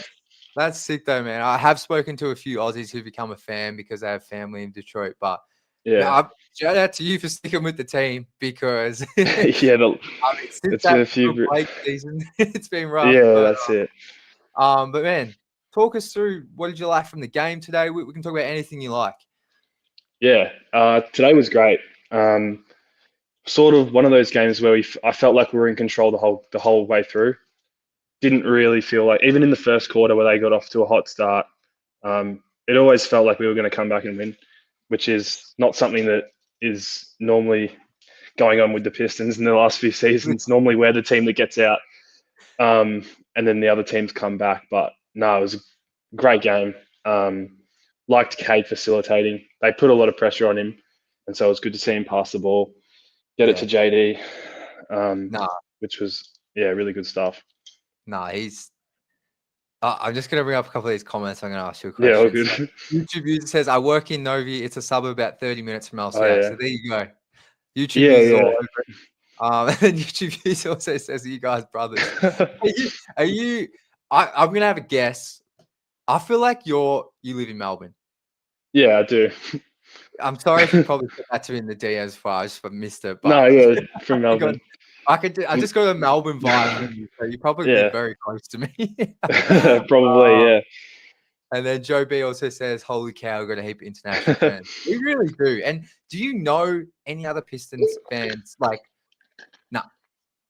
That's sick though, man. I have spoken to a few Aussies who become a fan because they have family in Detroit, but yeah, shout out to you for sticking with the team because yeah, it's been a few season. It's been rough. Yeah, but, that's it. But man, talk us through what did you like from the game today? We can talk about anything you like. Yeah, today was great. Sort of one of those games where I felt like we were in control the whole way through. Didn't really feel like, even in the first quarter where they got off to a hot start, it always felt like we were going to come back and win, which is not something that is normally going on with the Pistons in the last few seasons. Normally we're the team that gets out, and then the other teams come back. But no, it was a great game. Liked Cade facilitating. They put a lot of pressure on him, and so it was good to see him pass the ball, get it to JD, which was really good stuff. I'm just going to bring up a couple of these comments. I'm going to ask you a question. Yeah, all good. YouTube user says, I work in Novi. It's a suburb about 30 minutes from LCA. Oh, yeah. So there you go. YouTube user all over it. And then YouTube user also says, you guys brothers. I'm going to have a guess. I feel like you live in Melbourne. Yeah, I do. I'm sorry if you probably put that to me in the DMs before. I just missed it. But no, yeah, from Melbourne. I just got a Melbourne vibe from you, so you probably live very close to me. Probably, yeah. And then Joe B also says, "Holy cow, we've got a heap of international fans." We really do. And do you know any other Pistons fans? Like, no.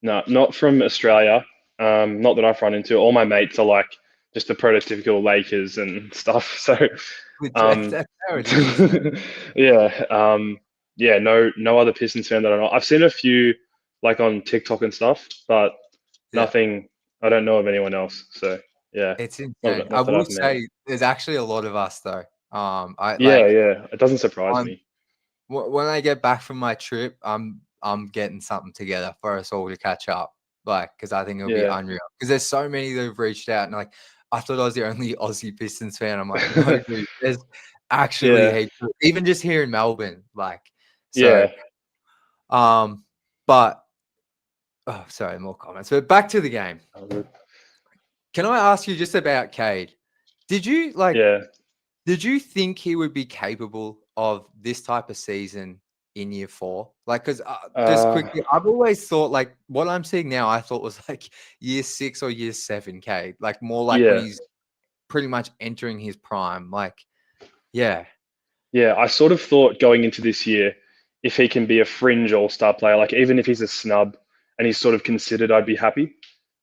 No, not from Australia. Not that I've run into. All my mates are like just the prototypical Lakers and stuff. So, That's how it is. yeah, no other Pistons fan that I know. I've seen a few like on TikTok and stuff, but nothing. I don't know of anyone else. So yeah, It's insane. not I that will I've met. say there's actually a lot of us though. Yeah, it doesn't surprise me. When I get back from my trip, I'm getting something together for us all to catch up. Like, because I think it'll be unreal. Because there's so many that have reached out, and like, I thought I was the only Aussie Pistons fan. I'm like, no, dude, there's actually heaps. Even just here in Melbourne, like, so, but oh, sorry, more comments. But back to the game. Can I ask you just about Cade? Did you like? Did you think he would be capable of this type of season in year 4? Like, because just quickly, I've always thought like what I'm seeing now, I thought was like year 6 or year 7, Cade. Like more like when he's pretty much entering his prime. Like, yeah. I sort of thought going into this year, if he can be a fringe all-star player, like even if he's a snub and he's sort of considered, I'd be happy.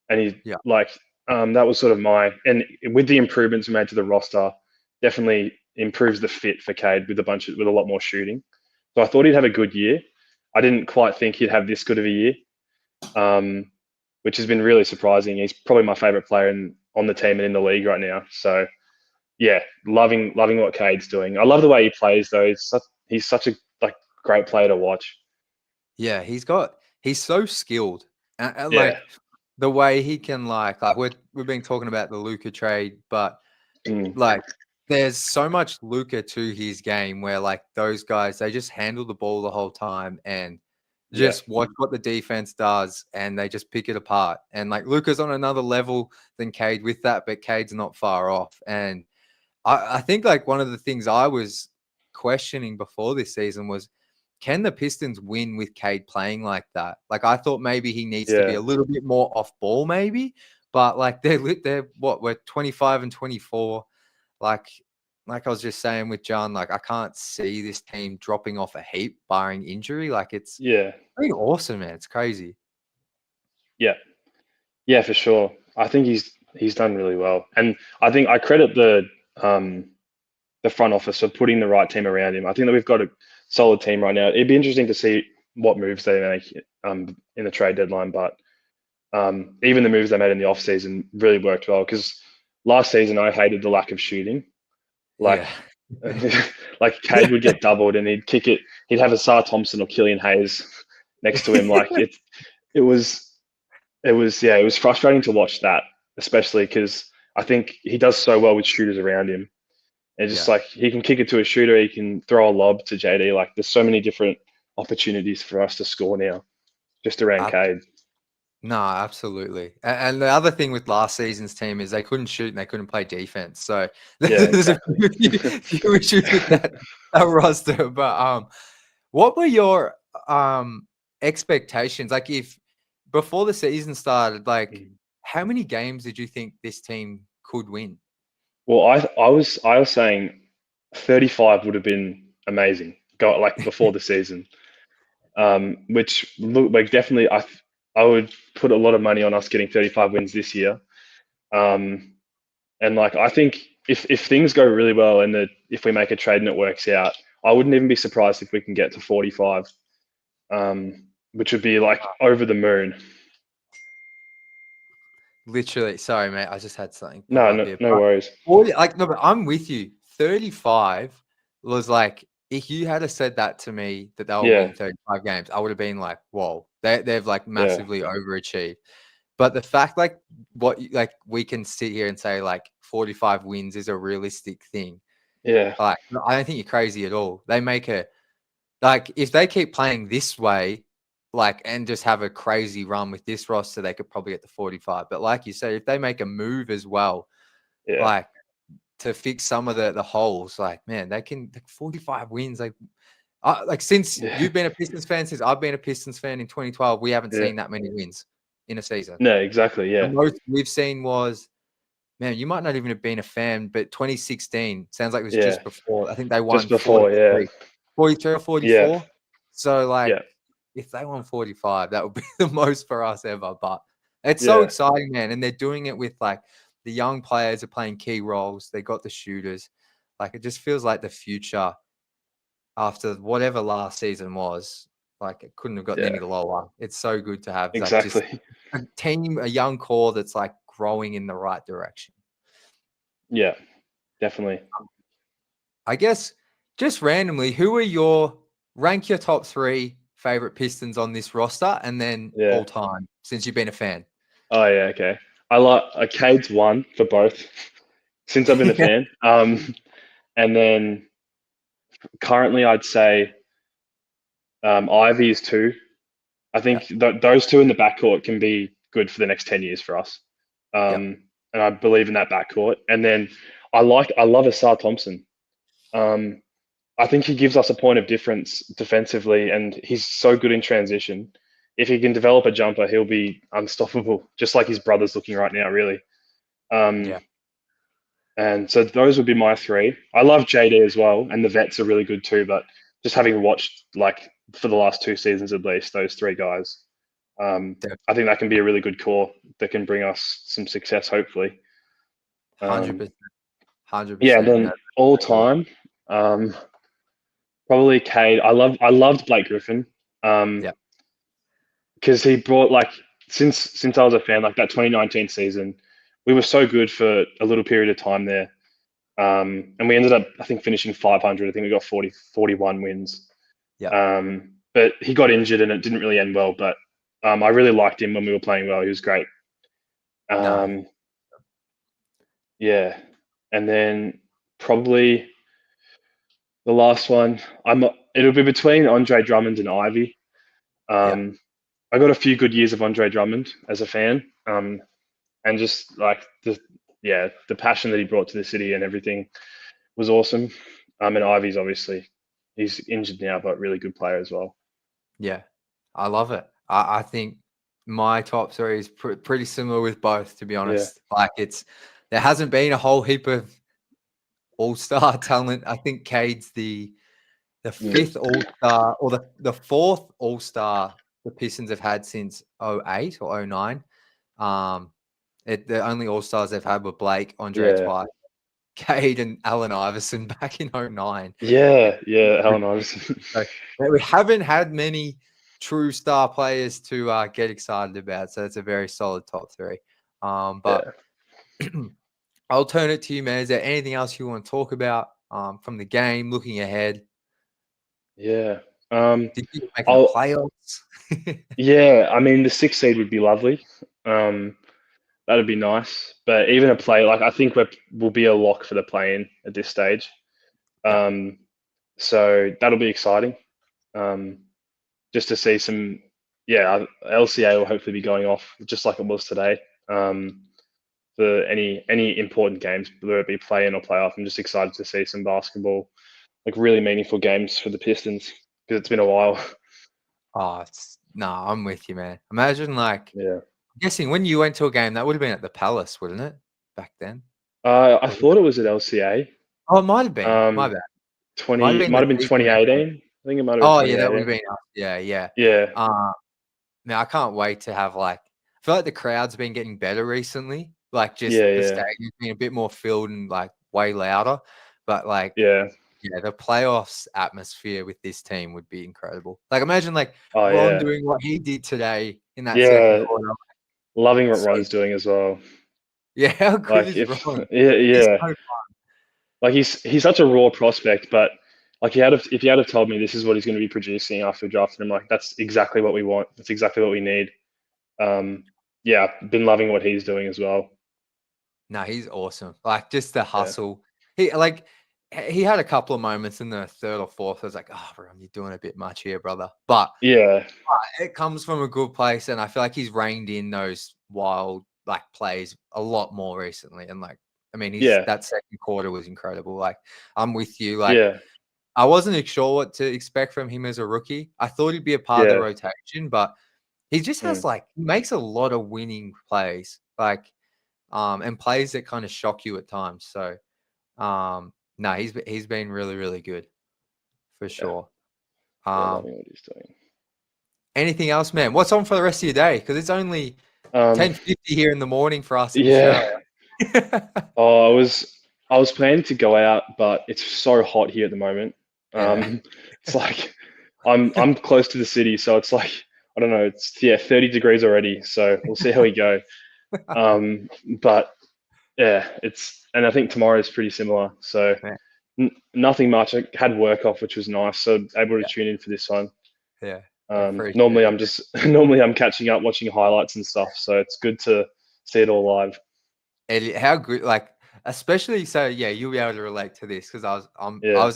And that was sort of and with the improvements we made to the roster, definitely improves the fit for Cade with a lot more shooting. So I thought he'd have a good year. I didn't quite think he'd have this good of a year, which has been really surprising. He's probably my favorite player on the team and in the league right now. So yeah, loving what Cade's doing. I love the way he plays though. He's such a great player to watch. Yeah, he's so skilled. And like the way he can like we've been talking about the Luca trade, but like there's so much Luca to his game where like those guys, they just handle the ball the whole time and just watch what the defense does and they just pick it apart. And like Luca's on another level than Cade with that, but Cade's not far off. And I think like one of the things I was questioning before this season was, can the Pistons win with Cade playing like that? Like I thought maybe he needs to be a little bit more off ball maybe, but like they're what, we're 25 and 24. Like I was just saying with John, like I can't see this team dropping off a heap barring injury. Like it's pretty awesome, man. It's crazy. Yeah, for sure. I think he's done really well. And I think I credit the front office for putting the right team around him. I think that we've got a solid team right now. It'd be interesting to see what moves they make in the trade deadline, but even the moves they made in the offseason really worked well because last season I hated the lack of shooting. Like Cade would get doubled and he'd kick it. He'd have Asar Thompson or Killian Hayes next to him. Like it was frustrating to watch that, especially because I think he does so well with shooters around him. And just like he can kick it to a shooter, he can throw a lob to JD. Like there's so many different opportunities for us to score now, just around Cade. No, absolutely. And the other thing with last season's team is they couldn't shoot and they couldn't play defense. So there's a few issues with that roster. But what were your expectations? Like if before the season started, like how many games did you think this team could win? Well, I was saying 35 would have been amazing. Before the season, which look like definitely I would put a lot of money on us getting 35 wins this year. And like I think if things go really well and if we make a trade and it works out, I wouldn't even be surprised if we can get to 45, which would be like over the moon. Literally, sorry, mate. I just had something. No worries. But I'm with you. 35 was like, if you had said that to me that they'll win 35 games, I would have been like, whoa, they've like massively overachieved. But the fact we can sit here and say like 45 wins is a realistic thing. Yeah. Like I don't think you're crazy at all. They make if they keep playing this way, and just have a crazy run with this roster, they could probably get to 45. But like you said, if they make a move as well, to fix some of the holes, man, they can 45 wins. Since you've been a Pistons fan, since I've been a Pistons fan in 2012, we haven't seen that many wins in a season. No, exactly. Yeah. The most we've seen was man, you might not even have been a fan, but 2016 sounds like it was Yeah. just before. I think they won Just before, 43 or 44. Yeah. So like, Yeah. if they won 45, that would be the most for us ever. But it's so exciting, man. And they're doing it with like the young players are playing key roles. They got the shooters. Like it just feels like the future after whatever last season was. Like it couldn't have gotten any lower. It's so good to have like just Exactly. a team, a young core that's like growing in the right direction. Yeah, definitely. I guess just randomly, who are rank your top 3 favorite Pistons on this roster and then all time since you've been a fan? Oh yeah, okay. I like Cade's 1 for both since I've been a fan. And then currently I'd say Ivy is 2. I think those 2 in the backcourt can be good for the next 10 years for us. And I believe in that backcourt. And then I love Asar Thompson. I think he gives us a point of difference defensively, and he's so good in transition. If he can develop a jumper, he'll be unstoppable, just like his brother's looking right now, really. And so those would be my 3. I love JD as well, and the vets are really good too. But just having watched like for the last 2 seasons at least, those 3 guys, I think that can be a really good core that can bring us some success, hopefully. 100%. 100%. Yeah, and then all time, probably Cade. I loved Blake Griffin. Because he brought like since I was a fan, like that 2019 season, we were so good for a little period of time there. And we ended up, I think, finishing 500. I think we got 41 wins. But he got injured and it didn't really end well. But I really liked him when we were playing well. He was great. Yeah. And then probably the last one, it'll be between Andre Drummond and Ivy. I got a few good years of Andre Drummond as a fan. And just like the passion that he brought to the city and everything was awesome. And Ivy's obviously, he's injured now, but really good player as well. Yeah, I love it. I think my top 3 is pretty similar with both, to be honest. Like there hasn't been a whole heap of all-star talent. I think Cade's the 5th all-star or the 4th all-star the Pistons have had since 08 or 09. The only all-stars they've had were Blake, Andre twice, Cade and Allen Iverson back in 09. Yeah, Allen Iverson. So we haven't had many true star players to get excited about. So it's a very solid top 3. But I'll turn it to you, man. Is there anything else you want to talk about from the game, looking ahead? Yeah. Did you make the playoffs? Yeah, I mean, the 6th seed would be lovely. That'd be nice. But even a play, like I think we'll be a lock for the play-in at this stage. So that'll be exciting. Just to see some, LCA will hopefully be going off just like it was today. For any important games, whether it be play-in or playoff. I'm just excited to see some basketball, like really meaningful games for the Pistons because it's been a while. Oh, I'm with you, man. Imagine I'm guessing when you went to a game, that would have been at the Palace, wouldn't it? Back then? I thought it was at LCA. Oh, it might have been. My bad. Might have been 2018. I think it might have been. Oh, yeah, that would have been. Yeah. Now I can't wait to have I feel like the crowd's been getting better recently. Like the stadium's been a bit more filled and like way louder. But the playoffs atmosphere with this team would be incredible. Like imagine Ron doing what he did today in that second quarter. Loving what Ron's doing as well. Yeah, how good is Ron? Yeah. So like he's such a raw prospect, but like if you had told me this is what he's going to be producing after drafting him, like that's exactly what we want. That's exactly what we need. I've been loving what he's doing as well. No, he's awesome. Like just the hustle. He had a couple of moments in the 3rd or 4th. I was like, oh, Ron, you're doing a bit much here, brother. But it comes from a good place, and I feel like he's reined in those wild plays a lot more recently. And that second quarter was incredible. Like I'm with you. I wasn't sure what to expect from him as a rookie. I thought he'd be a part of the rotation, but he just has he makes a lot of winning plays. and plays that kind of shock you at times. So, no, he's been really, really good for sure. Loving what he's doing. Anything else, man? What's on for the rest of your day? Because it's only 10:50 here in the morning for us in Australia. Oh, I was planning to go out, but it's so hot here at the moment. It's like I'm close to the city, so it's like I don't know, it's 30 degrees already, so we'll see how we go. But yeah, and I think tomorrow is pretty similar. So nothing much. I had work off, which was nice, so able to tune in for this one. Yeah. Normally I'm catching up, watching highlights and stuff, so it's good to see it all live. And how good, like, especially so, yeah, you'll be able to relate to this because I was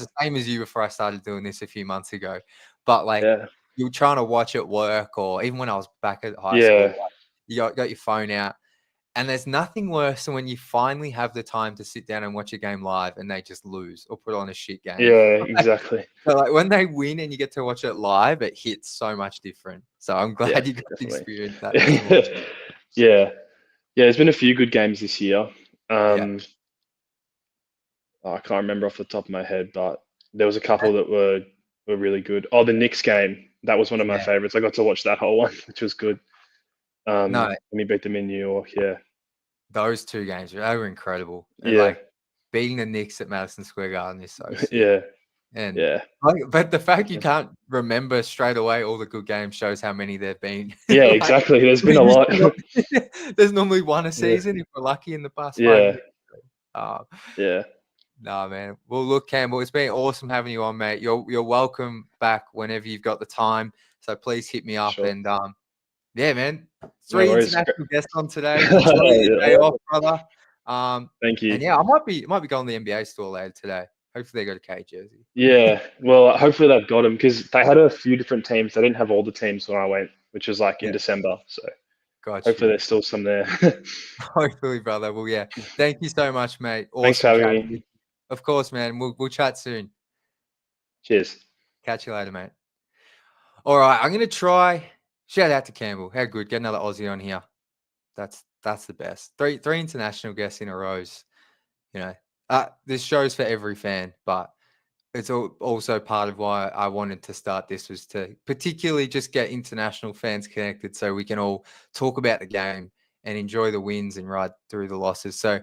the same as you before I started doing this a few months ago. But like, you're trying to watch at work, or even when I was back at high school, like, you got your phone out, and there's nothing worse than when you finally have the time to sit down and watch a game live and they just lose or put on a shit game. Yeah, exactly. So like when they win and you get to watch it live, it hits so much different. So I'm glad you got to experience that. Yeah, there's been a few good games this year. I can't remember off the top of my head, but there was a couple that were really good. Oh, the Knicks game, that was one of my favorites. I got to watch that whole one, which was good. And we beat them in New York. Yeah, those two games, they were incredible. And like beating the Knicks at Madison Square Garden is so sick. But the fact you can't remember straight away all the good games shows how many there've been. Yeah, exactly. There's been a lot. There's normally one a season if we're lucky in the past 5 years. Nah, man. Well, look, Campbell, it's been awesome having you on, mate. You're welcome back whenever you've got the time. So please hit me up. Sure. And yeah, man. 3 international guests on today. Enjoy your day off, brother. Thank you. And yeah, I might be going to the NBA store later today. Hopefully they got a Cade jersey. Yeah, well, hopefully they've got them because they had a few different teams. They didn't have all the teams when I went, which was like in December. So hopefully there's still some there. Hopefully, brother. Well, yeah. Thank you so much, mate. Awesome. Thanks for having me. Of course, man. We'll chat soon. Cheers. Catch you later, mate. All right, I'm gonna try. Shout out to Campbell. How good. Get another Aussie on here. That's the best. Three international guests in a row. You know. This show's for every fan, but it's also part of why I wanted to start this was to particularly just get international fans connected so we can all talk about the game and enjoy the wins and ride through the losses. So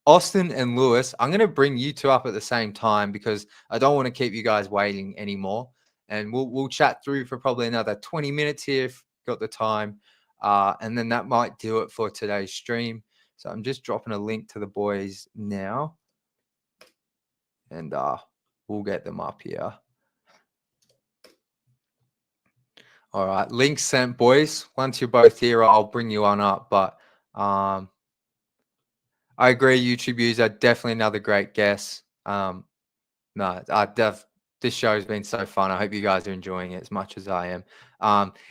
Austin and Lewis, I'm going to bring you two up at the same time because I don't want to keep you guys waiting anymore. And we'll chat through for probably another 20 minutes here if you've got the time. And then that might do it for today's stream. So I'm just dropping a link to the boys now. And we'll get them up here. All right, links sent, boys. Once you're both here, I'll bring you on up. But I agree, YouTube user, definitely another great guest. This show has been so fun. I hope you guys are enjoying it as much as I am.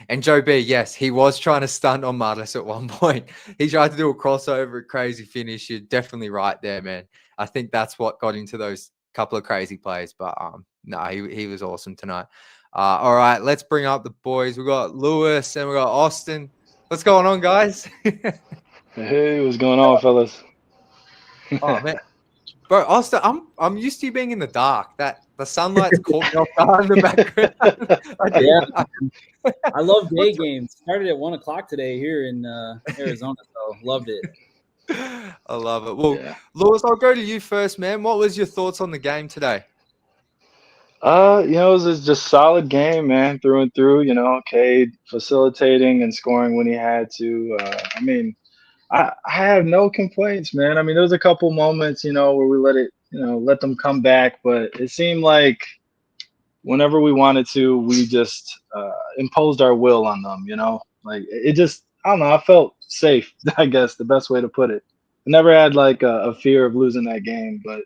And Joe B, yes, he was trying to stunt on Martis at one point. He tried to do a crossover, a crazy finish. You're definitely right there, man. I think that's what got into those couple of crazy plays, but he was awesome tonight. All right, let's bring up the boys. We got Lewis and we got Austin. What's going on, guys? Hey, what's going on, fellas? Oh man, bro, Austin, I'm used to you being in the dark. That the sunlight's caught me off guard in the background. I love day games. Started at 1 o'clock today here in Arizona, so loved it. I love it. Well, Lewis, I'll go to you first, man. What was your thoughts on the game today? It was just solid game, man, through and through. Cade facilitating and scoring when he had to. I have no complaints, man. There was a couple moments, where we let them come back, but it seemed like whenever we wanted to, we just imposed our will on them. Like it just, I don't know. I felt safe, I guess the best way to put it. I never had like a fear of losing that game, but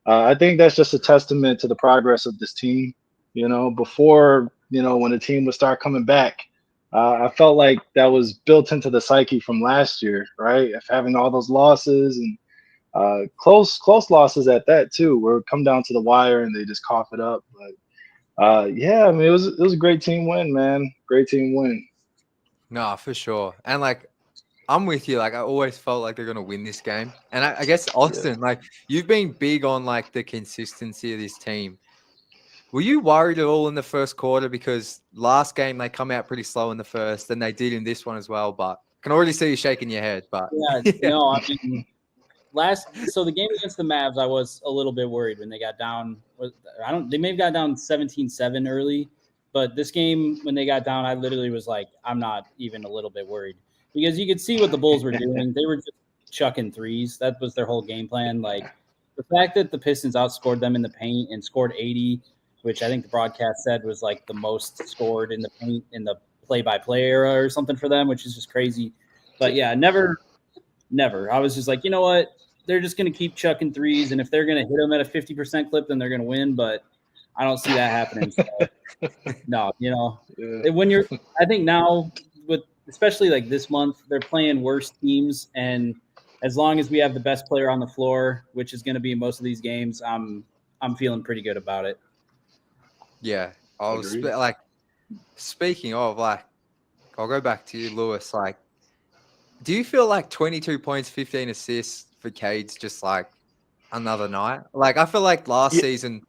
I think that's just a testament to the progress of this team. Before, when the team would start coming back, I felt like that was built into the psyche from last year, right? Of having all those losses and close losses at that too, where it come down to the wire and they just cough it up. But it was a great team win, man. Great team win. No, for sure. And like I'm with you. Like I always felt like they're gonna win this game, and I guess Austin, like you've been big on like the consistency of this team. Were you worried at all in the first quarter because last game they come out pretty slow in the first, and they did in this one as well? But can already see you shaking your head. But Yeah, no, I mean, so the game against the Mavs, I was a little bit worried when they got down. They may have got down 17-7 early, but this game when they got down, I literally was like, I'm not even a little bit worried because you could see what the Bulls were doing. They were just chucking threes. That was their whole game plan. Like the fact that the Pistons outscored them in the paint and scored 80, which I think the broadcast said was like the most scored in the paint in the play-by-play era or something for them, which is just crazy. But yeah, never. I was just like, you know what? They're just going to keep chucking threes, and if they're going to hit them at a 50% clip, then they're going to win. But I don't see that happening. So, no, I think now with especially like this month, they're playing worse teams, and as long as we have the best player on the floor, which is going to be in most of these games, I'm feeling pretty good about it. yeah, I was like, speaking of like, I'll go back to you, Lewis. Like, do you feel like 22 points, 15 assists for Cade's just like another night? Like, I feel like last season,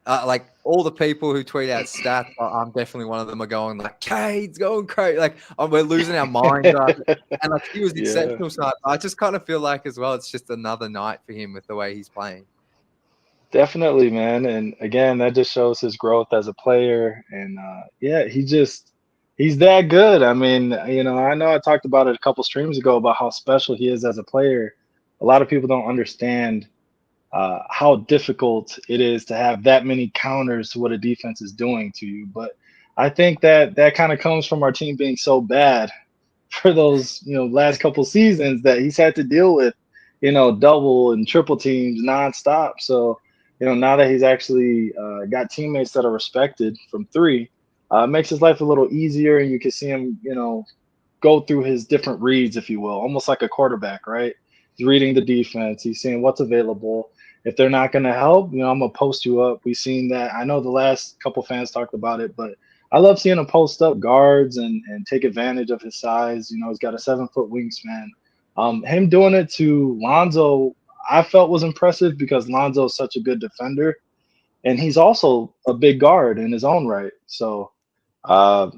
like all the people who tweet out stats, I'm definitely one of them, are going like, Cade's going crazy. Like, we're losing our minds. And like, he was exceptional tonight. I just kind of feel like as well, it's just another night for him with the way he's playing. Definitely, man. And again, that just shows his growth as a player. And he's that good. I mean, I know I talked about it a couple streams ago about how special he is as a player. A lot of people don't understand how difficult it is to have that many counters to what a defense is doing to you. But I think that kind of comes from our team being so bad for those, last couple seasons that he's had to deal with, double and triple teams nonstop. So, now that he's actually got teammates that are respected from three, it makes his life a little easier, and you can see him, go through his different reads, if you will, almost like a quarterback, right? He's reading the defense. He's seeing what's available. If they're not going to help, I'm going to post you up. We've seen that. I know the last couple fans talked about it, but I love seeing him post up guards and take advantage of his size. He's got a 7-foot wingspan. Him doing it to Lonzo, I felt was impressive because Lonzo is such a good defender, and he's also a big guard in his own right. So, I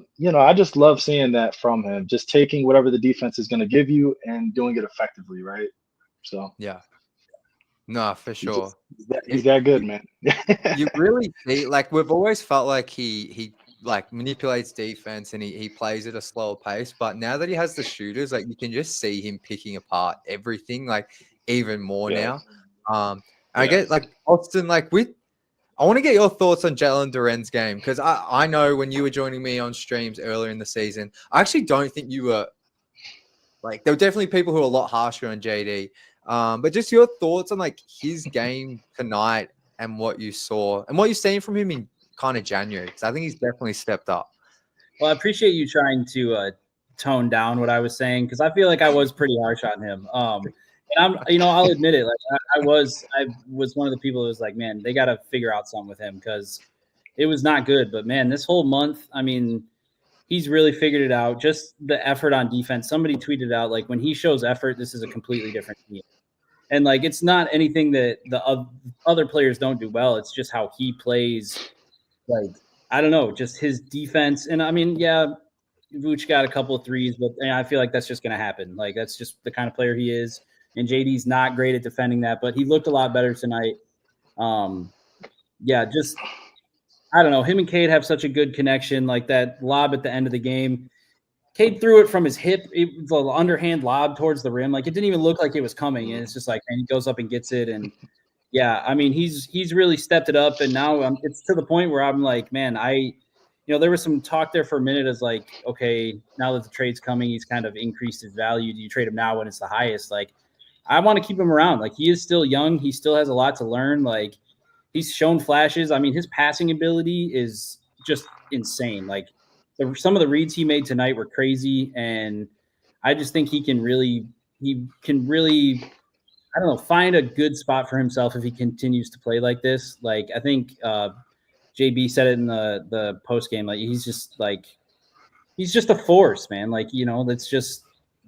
just love seeing that from him, just taking whatever the defense is going to give you and doing it effectively, right? So, yeah, no, for sure. He's that good, man. You really see, like, we've always felt like he like manipulates defense and he plays at a slower pace. But now that he has the shooters, like you can just see him picking apart everything, like even more now. I get like Austin, like I want to get your thoughts on Jalen Duren's game because I know when you were joining me on streams earlier in the season, I actually don't think you were like, there were definitely people who were a lot harsher on JD. But just your thoughts on like his game tonight and what you saw and what you're seeing from him in kind of January, because I think he's definitely stepped up. Well, I appreciate you trying to tone down what I was saying because I feel like I was pretty harsh on him. And I'll admit it. Like I was one of the people who was like, man, they got to figure out something with him because it was not good. But man, this whole month, I mean, he's really figured it out. Just the effort on defense. Somebody tweeted out like when he shows effort, this is a completely different team. And like it's not anything that the other players don't do well. It's just how he plays. Like I don't know, just his defense. And I mean, yeah, Vooch got a couple of threes, but I feel like that's just going to happen. Like that's just the kind of player he is. And JD's not great at defending that, but he looked a lot better tonight. Just I don't know. Him and Cade have such a good connection. Like that lob at the end of the game, Cade threw it from his hip. It was an underhand lob towards the rim. Like it didn't even look like it was coming. And it's just like, and he goes up and gets it. And yeah, I mean, he's really stepped it up. And now it's to the point where I'm like, man, there was some talk there for a minute as like, okay, now that the trade's coming, he's kind of increased his value. Do you trade him now when it's the highest? Like, I want to keep him around. Like, he is still young. He still has a lot to learn. Like, he's shown flashes. I mean, his passing ability is just insane. Like, some of the reads he made tonight were crazy, and I just think he can really, I don't know, find a good spot for himself if he continues to play like this. Like, I think JB said it in the post game. Like, he's just a force, man. Like, that's just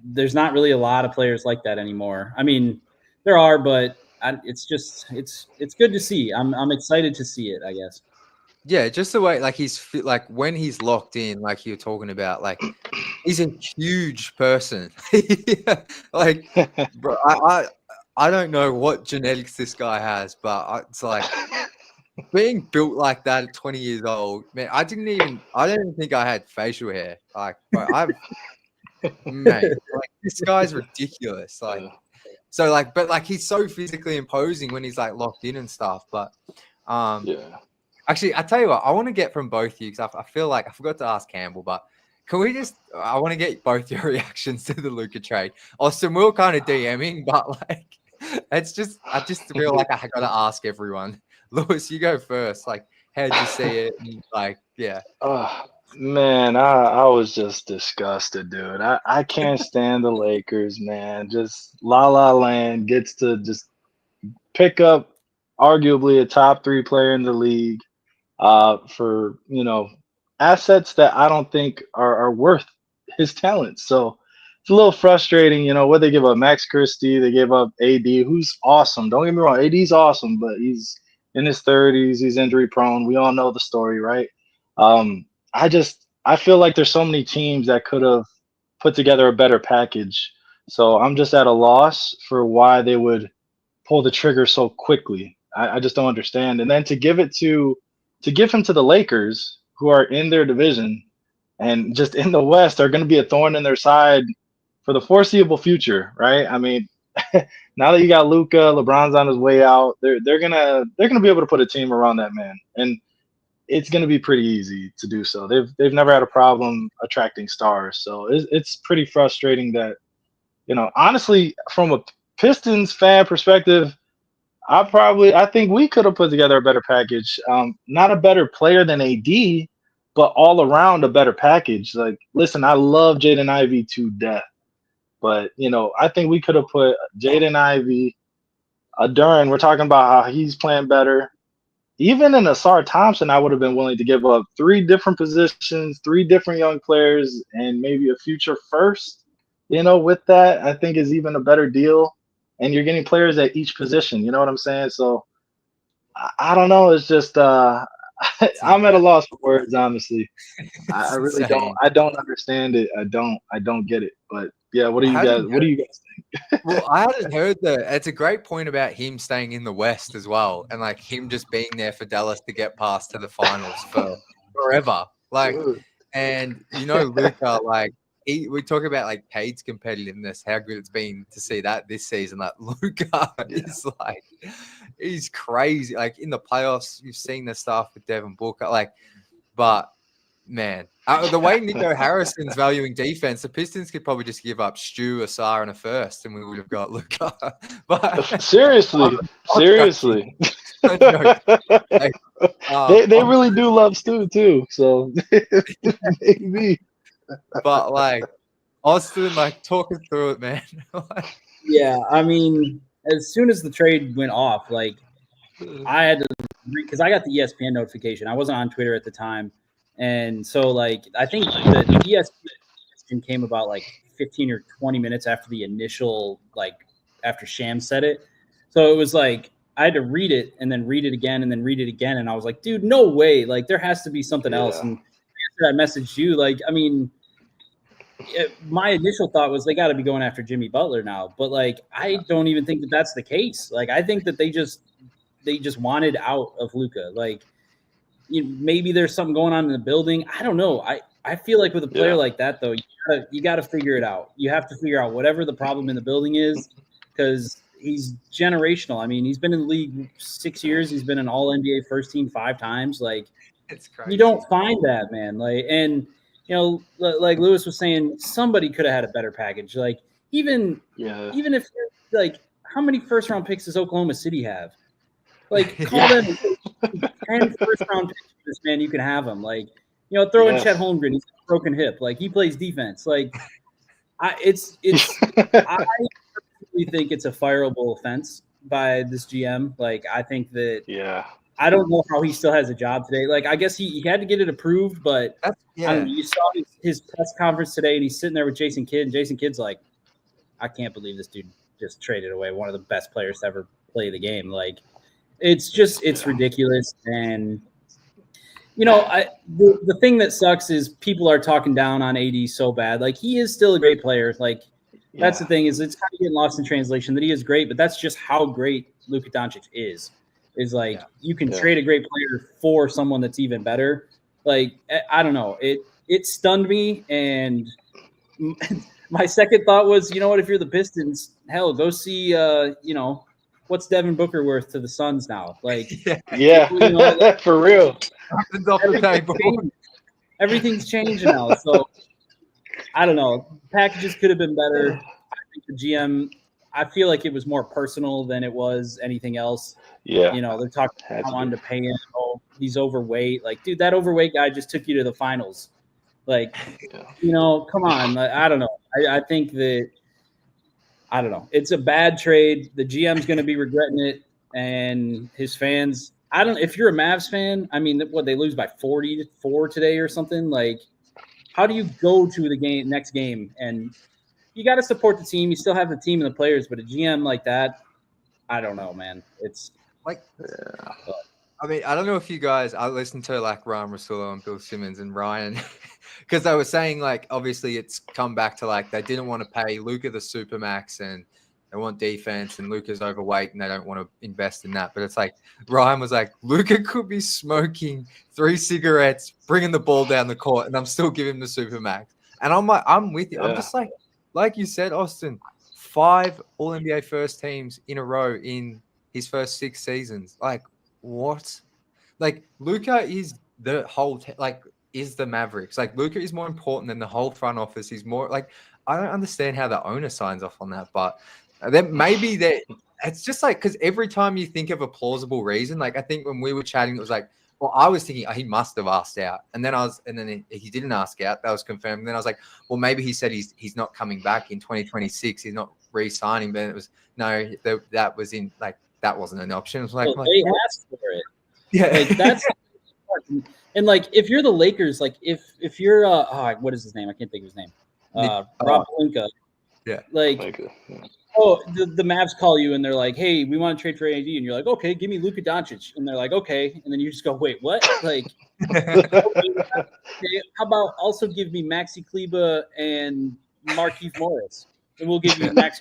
there's not really a lot of players like that anymore. I mean, there are, but it's good to see. I'm excited to see it, I guess. Yeah, just the way like like when he's locked in, like you're talking about, like he's a huge person. Like, bro, I don't know what genetics this guy has, but it's like being built like that at 20 years old, man. I don't even think I had facial hair. Like, bro, mate, like this guy's ridiculous. Like, so like, but like he's so physically imposing when he's like locked in and stuff. But Yeah. actually, I tell you what, I want to get from both of you because I feel like I forgot to ask Campbell, but can we just? I want to get both your reactions to the Luca trade. Austin, we were kind of DMing, but like, I just feel like I got to ask everyone. Lewis, you go first. Like, how'd you see it? And, like, yeah. Oh, man, I was just disgusted, dude. I can't stand the Lakers, man. Just La La Land gets to just pick up arguably a top 3 player in the league for, assets that I don't think are worth his talent. So it's a little frustrating, what they give up. Max Christie, they gave up AD, who's awesome. Don't get me wrong, AD's awesome, but he's in his 30s, he's injury prone. We all know the story, right? I feel like there's so many teams that could have put together a better package. So I'm just at a loss for why they would pull the trigger so quickly. I just don't understand. And then to give him to the Lakers, who are in their division and just in the West, are going to be a thorn in their side for the foreseeable future, right? I mean, now that you got Luca, LeBron's on his way out, they're gonna be able to put a team around that man, and it's gonna be pretty easy to do so. They've never had a problem attracting stars, so it's pretty frustrating that, honestly, from a Pistons fan perspective, I think we could have put together a better package. Not a better player than AD, but all around a better package. Like, listen, I love Jaden Ivey to death, but I think we could have put Jaden Ivey, Duran. We're talking about how he's playing better. Even in Asar Thompson, I would have been willing to give up 3 different positions, 3 different young players, and maybe a future first. With that, I think is even a better deal. And you're getting players at each position. You know what I'm saying? So I don't know. It's just I'm at a loss for words, honestly. I really don't. I don't understand it. I don't get it. But yeah, what do you guys think? Well, I hadn't heard that. It's a great point about him staying in the West as well, and like him just being there for Dallas to get past to the finals for forever. Like, and Luca, like we talk about like Cade's competitiveness, how good it's been to see that this season. Like Luca is like, he's crazy. Like in the playoffs, you've seen the stuff with Devin Booker, like, but. Man, the way Nico Harrison's valuing defense, the Pistons could probably just give up Stu, Asar, and a first, and we would have got Luca. But seriously, they really do love Stu too. So maybe. But like Austin, like talking through it, man. Yeah, I mean, as soon as the trade went off, like I had to, because I got the ESPN notification. I wasn't on Twitter at the time. And so, like, I think the ESPN came about like 15 or 20 minutes after the initial, like, after Sham said it. So it was like I had to read it and then read it again and then read it again. And I was like, dude, no way. Like, there has to be something else. And after I messaged you, like, I mean, my initial thought was they got to be going after Jimmy Butler now. But, like, I don't even think that that's the case. Like, I think that they just wanted out of Luka. Like, maybe there's something going on in the building. I don't know. I feel like with a player like that, though, you got to figure it out. You have to figure out whatever the problem in the building is, because he's generational. I mean, he's been in the league 6 years. He's been an All-NBA first team 5 times. Like, it's crazy. You don't find that, man. Like, and like Lewis was saying, somebody could have had a better package. Like, even if like, how many first-round picks does Oklahoma City have? Like, call them 10 first-round picks for this man. You can have him. Like, throw in Chet Holmgren. He's got a broken hip. Like, he plays defense. Like, I personally think it's a fireable offense by this GM. Like, I think that I don't know how he still has a job today. Like, I guess he had to get it approved, but I don't know, you saw his press conference today, and he's sitting there with Jason Kidd, and Jason Kidd's like, I can't believe this dude just traded away one of the best players to ever play the game. Like, it's ridiculous. And, you know, the thing that sucks is people are talking down on AD so bad. Like, he is still a great player. Like, that's the thing, is it's kind of getting lost in translation that he is great, but that's just how great Luca Dončić is like, you can trade a great player for someone that's even better. Like, I don't know. It stunned me, and my second thought was, you know what, if you're the Pistons, hell, go see, you know, what's Devin Booker worth to the Suns now? Like, you know, like, for real. Everything's changing now. So, I don't know. Packages could have been better. I think the GM, I feel like it was more personal than it was anything else. Yeah. You know, they're talking about wanting to pay him. Oh, he's overweight. Like, dude, that overweight guy just took you to the finals. Like, you know, come on. I don't know. I think that, I don't know. It's a bad trade. The GM's going to be regretting it, and his fans. If you're a Mavs fan, I mean, what, they lose by 44 today or something? Like, how do you go to the next game? And you got to support the team. You still have the team and the players, but a GM like that, I don't know, man. It's like, I mean, I don't know if you guys, I listened to like Ryan Russillo and Bill Simmons and Ryan, because they were saying, like, obviously it's come back to, like, they didn't want to pay Luca the supermax, and they want defense, and Luca's overweight and they don't want to invest in that. But it's like, Ryan was like, Luca could be smoking 3 cigarettes, bringing the ball down the court, and I'm still giving him the supermax. And I'm like, I'm with you. I'm just like you said, Austin, 5 All-NBA first teams in a row in his first 6 seasons. Like, what? Like, Luca is the whole is the Mavericks. Like, Luca is more important than the whole front office. He's more like, I don't understand how the owner signs off on that, but then maybe that it's just like, because every time you think of a plausible reason, like, I think when we were chatting, it was like, well, I was thinking he must have asked out, and then he didn't ask out. That was confirmed. And then I was like, well, maybe he said he's not coming back in 2026. He's not re-signing. But it was no, that was in, like, that wasn't an option. It was like, they asked for it. Yeah, like, that's and like, if you're the Lakers, like, if you're what is his name? I can't think of his name. Rob Pelinka. Yeah. Like, the Mavs call you and they're like, hey, we want to trade for AD, and you're like, okay, give me Luca Dončić, and they're like, okay, and then you just go, wait, what? Like, okay, how about also give me Maxi Kleber and Markieff Morris, and we'll give you Max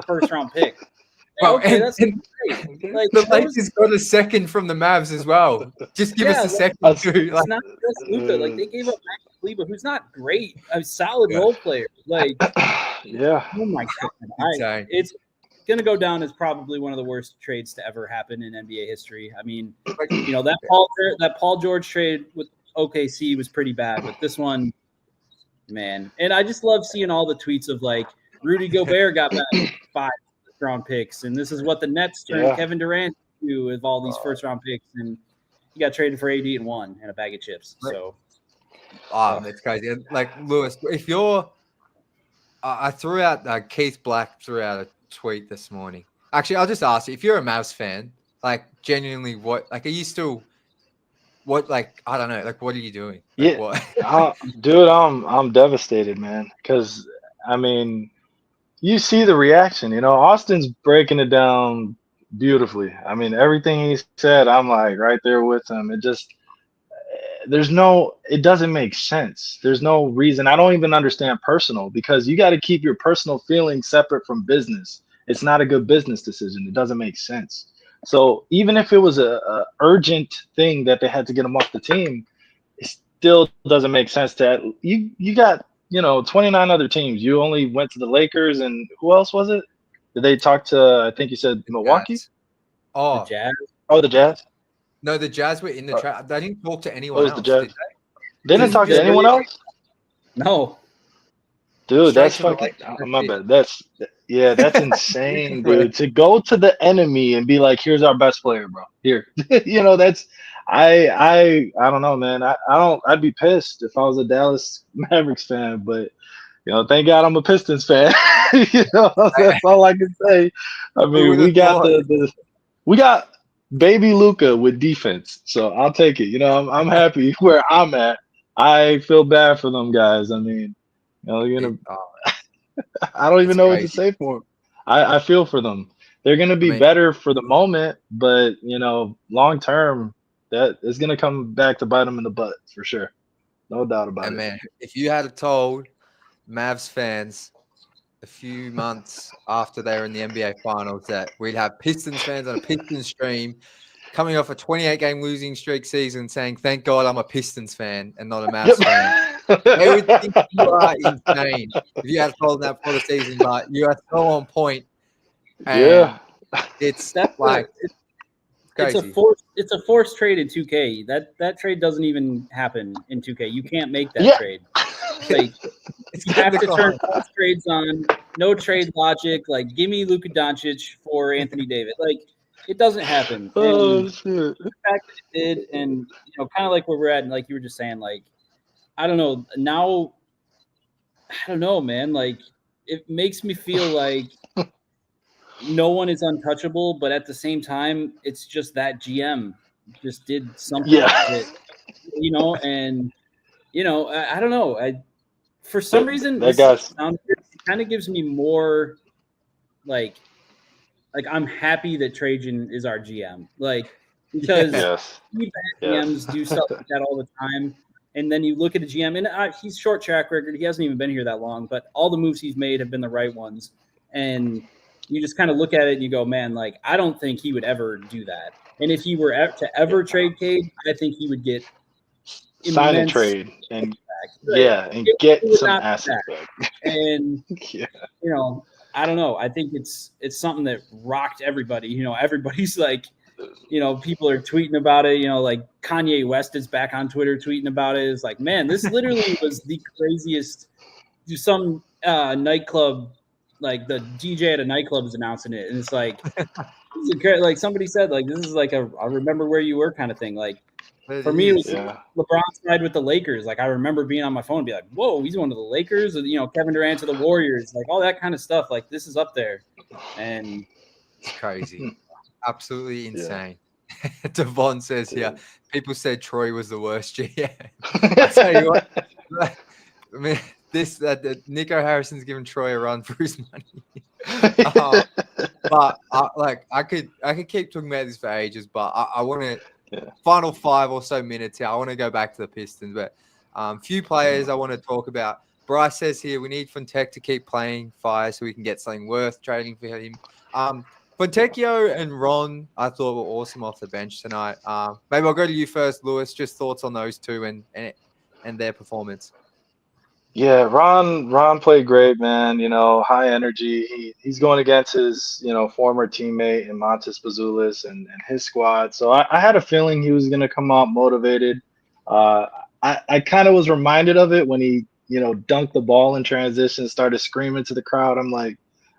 first round pick. Well, okay, that's great. Like, the Lakers got a second from the Mavs as well. Just give us a second too. It's not just Luka. Like, they gave up Max Kleber, who's not great, a solid role player. Like, yeah. Oh my god, it's gonna go down as probably one of the worst trades to ever happen in NBA history. I mean, you know, that Paul George trade with OKC was pretty bad, but this one, man. And I just love seeing all the tweets of, like, Rudy Gobert got back 5 round picks, and this is what the Nets turned Kevin Durant to with all these first round picks, and he got traded for AD and won and a bag of chips. So, that's crazy. Like, Lewis, if you're, I threw out Keith Black threw out a tweet this morning. Actually, I'll just ask you, if you're a Mavs fan, like, genuinely, what, like, are you still, what, like, I don't know, like, what are you doing? Like, what? Dude, I'm devastated, man, because I mean, you see the reaction, you know, Austin's breaking it down beautifully. I mean, everything he said, I'm like right there with him. It just, it doesn't make sense. There's no reason. I don't even understand personal, because you got to keep your personal feelings separate from business. It's not a good business decision. It doesn't make sense. So even if it was a urgent thing that they had to get him off the team, it still doesn't make sense to you got, you know, 29 other teams. You only went to the Lakers, and who else was it? Did they talk to, I think you said Milwaukee? Jazz. Oh, the Jazz. Oh, the Jazz? No, the Jazz were in the trap. They didn't talk to anyone else. The Jazz. Did they? Didn't talk to anyone else? No. Dude, Straight that's to the fucking, Lakers. my bad. That's insane, dude. To go to the enemy and be like, here's our best player, bro. Here. You know, that's, I don't know, man. I'd be pissed if I was a Dallas Mavericks fan, but, you know, thank God I'm a Pistons fan. You know, that's all I can say. I mean, we got baby Luca with defense. So I'll take it. You know, I'm happy where I'm at. I feel bad for them guys. I mean, you know, you're It, gonna. I don't it's even know what to crazy. say for them. I feel for them. They're gonna I be mean, better for the moment, but you know, long term, that is gonna come back to bite them in the butt for sure. No doubt about and it. man, if you had told Mavs fans a few months after they were in the NBA Finals that we'd have Pistons fans on a Pistons stream coming off a 28-game losing streak season saying, "Thank God I'm a Pistons fan and not a Mavs fan," they would think you are insane if you had told them that for the season. But you are so on point, Yeah. and it's That's like crazy. it's a forced trade in 2K. That trade doesn't even happen in 2K. You can't make that Yeah. trade. Like It's you getting have to turn declined. forced trades on. No trade logic. Like give me Luca Dončić for Anthony Davis. Like it doesn't happen. Oh And shit. the fact that it did, and you know, kind of like where we're at, and like you were just saying, like I don't know. Now I don't know, man. Like it makes me feel like no one is untouchable, but at the same time, it's just that GM just did something Yeah. that, you know, and you know, I don't know. For some reason, That this guy's sounds weird. It kind of gives me more like I'm happy that Trajan is our GM, like because Yeah. yes. bad Yes. GMs do stuff like that all the time. And then you look at a GM, and he's short track record. He hasn't even been here that long, but all the moves he's made have been the right ones. And you just kind of look at it and you go, man, like I don't think he would ever do that. And if he were to ever trade Cade, I think he would get Sign and immense trade and back. yeah, and It get would some not be assets back. back. And Yeah. you know, I don't know. I think it's something that rocked everybody. You know, everybody's like, you know, people are tweeting about it. You know, like Kanye West is back on Twitter tweeting about it. It's like, man, this literally was the craziest. Some nightclub, like the DJ at a nightclub is announcing it, and it's like, like somebody said, like this is like a I remember where you were kind of thing. Like It for me, it was is. Yeah. LeBron's side with the Lakers. Like I remember being on my phone and be like, whoa, he's going to the Lakers, or, you know, Kevin Durant to the Warriors, like all that kind of stuff. Like this is up there, and It's crazy. Absolutely Yeah. insane. Devon says here, Dude. people said Troy was the worst GM. I tell you what, I mean, this Nico Harrison's giving Troy a run for his money. But I could keep talking about this for ages, but I want to final 5 or so minutes here. I want to go back to the Pistons, but few players I want to talk about. Bryce says here we need Fontec to keep playing fire so we can get something worth trading for him. Fontecchio and Ron, I thought were awesome off the bench tonight. Maybe I'll go to you first, Lewis. Just thoughts on those two and their performance. Yeah, Ron played great, man. You know, high energy. He's going against his, you know, former teammate and Montes Bazulis and his squad. So I had a feeling he was gonna come out motivated. I kind of was reminded of it when he, you know, dunked the ball in transition, started screaming to the crowd. I'm like,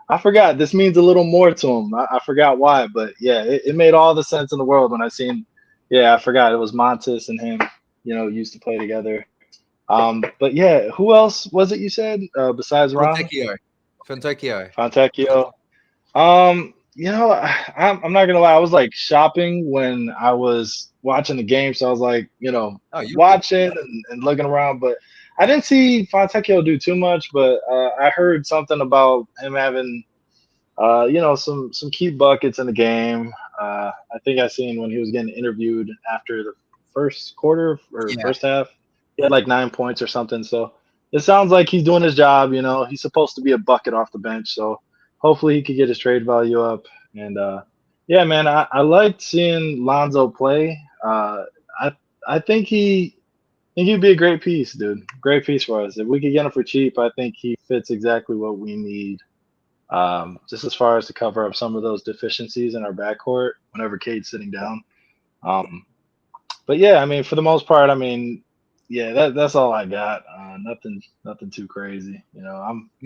I forgot this means a little more to him. I forgot why, but yeah, it made all the sense in the world when I seen. Yeah, I forgot it was Montes and him. You know, used to play together. But yeah, who else was it you said besides Ron? Fontecchio. Fontecchio. You know, I'm not gonna lie, I was like shopping when I was watching the game, so I was like, you know, watching and looking around, but I didn't see Fontecchio do too much, but I heard something about him having you know, some key buckets in the game. I think I seen when he was getting interviewed after the first quarter or first half. He had like 9 points or something. So it sounds like he's doing his job. You know, he's supposed to be a bucket off the bench. So hopefully he could get his trade value up. And yeah, man, I liked seeing Lonzo play. I think he'd be a great piece, dude. Great piece for us. If we could get him for cheap, I think he fits exactly what we need. Just as far as to cover up some of those deficiencies in our backcourt whenever Cade's sitting down. But yeah, I mean, for the most part, I mean, yeah, that's all I got. Nothing too crazy. You know,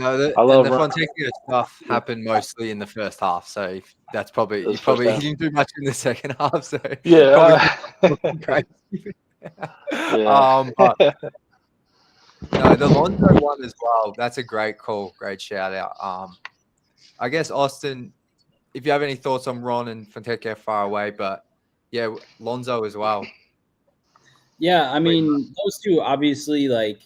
I love the Fontecchio stuff happened mostly in the first half, so that's probably he didn't do much in the second half. So yeah, crazy. yeah. But no, the Lonzo one as well. That's a great call, great shout out. I guess Austin, if you have any thoughts on Ron and Fontecchio far away, but Yeah, Lonzo as well. Yeah, I mean, those two obviously, like,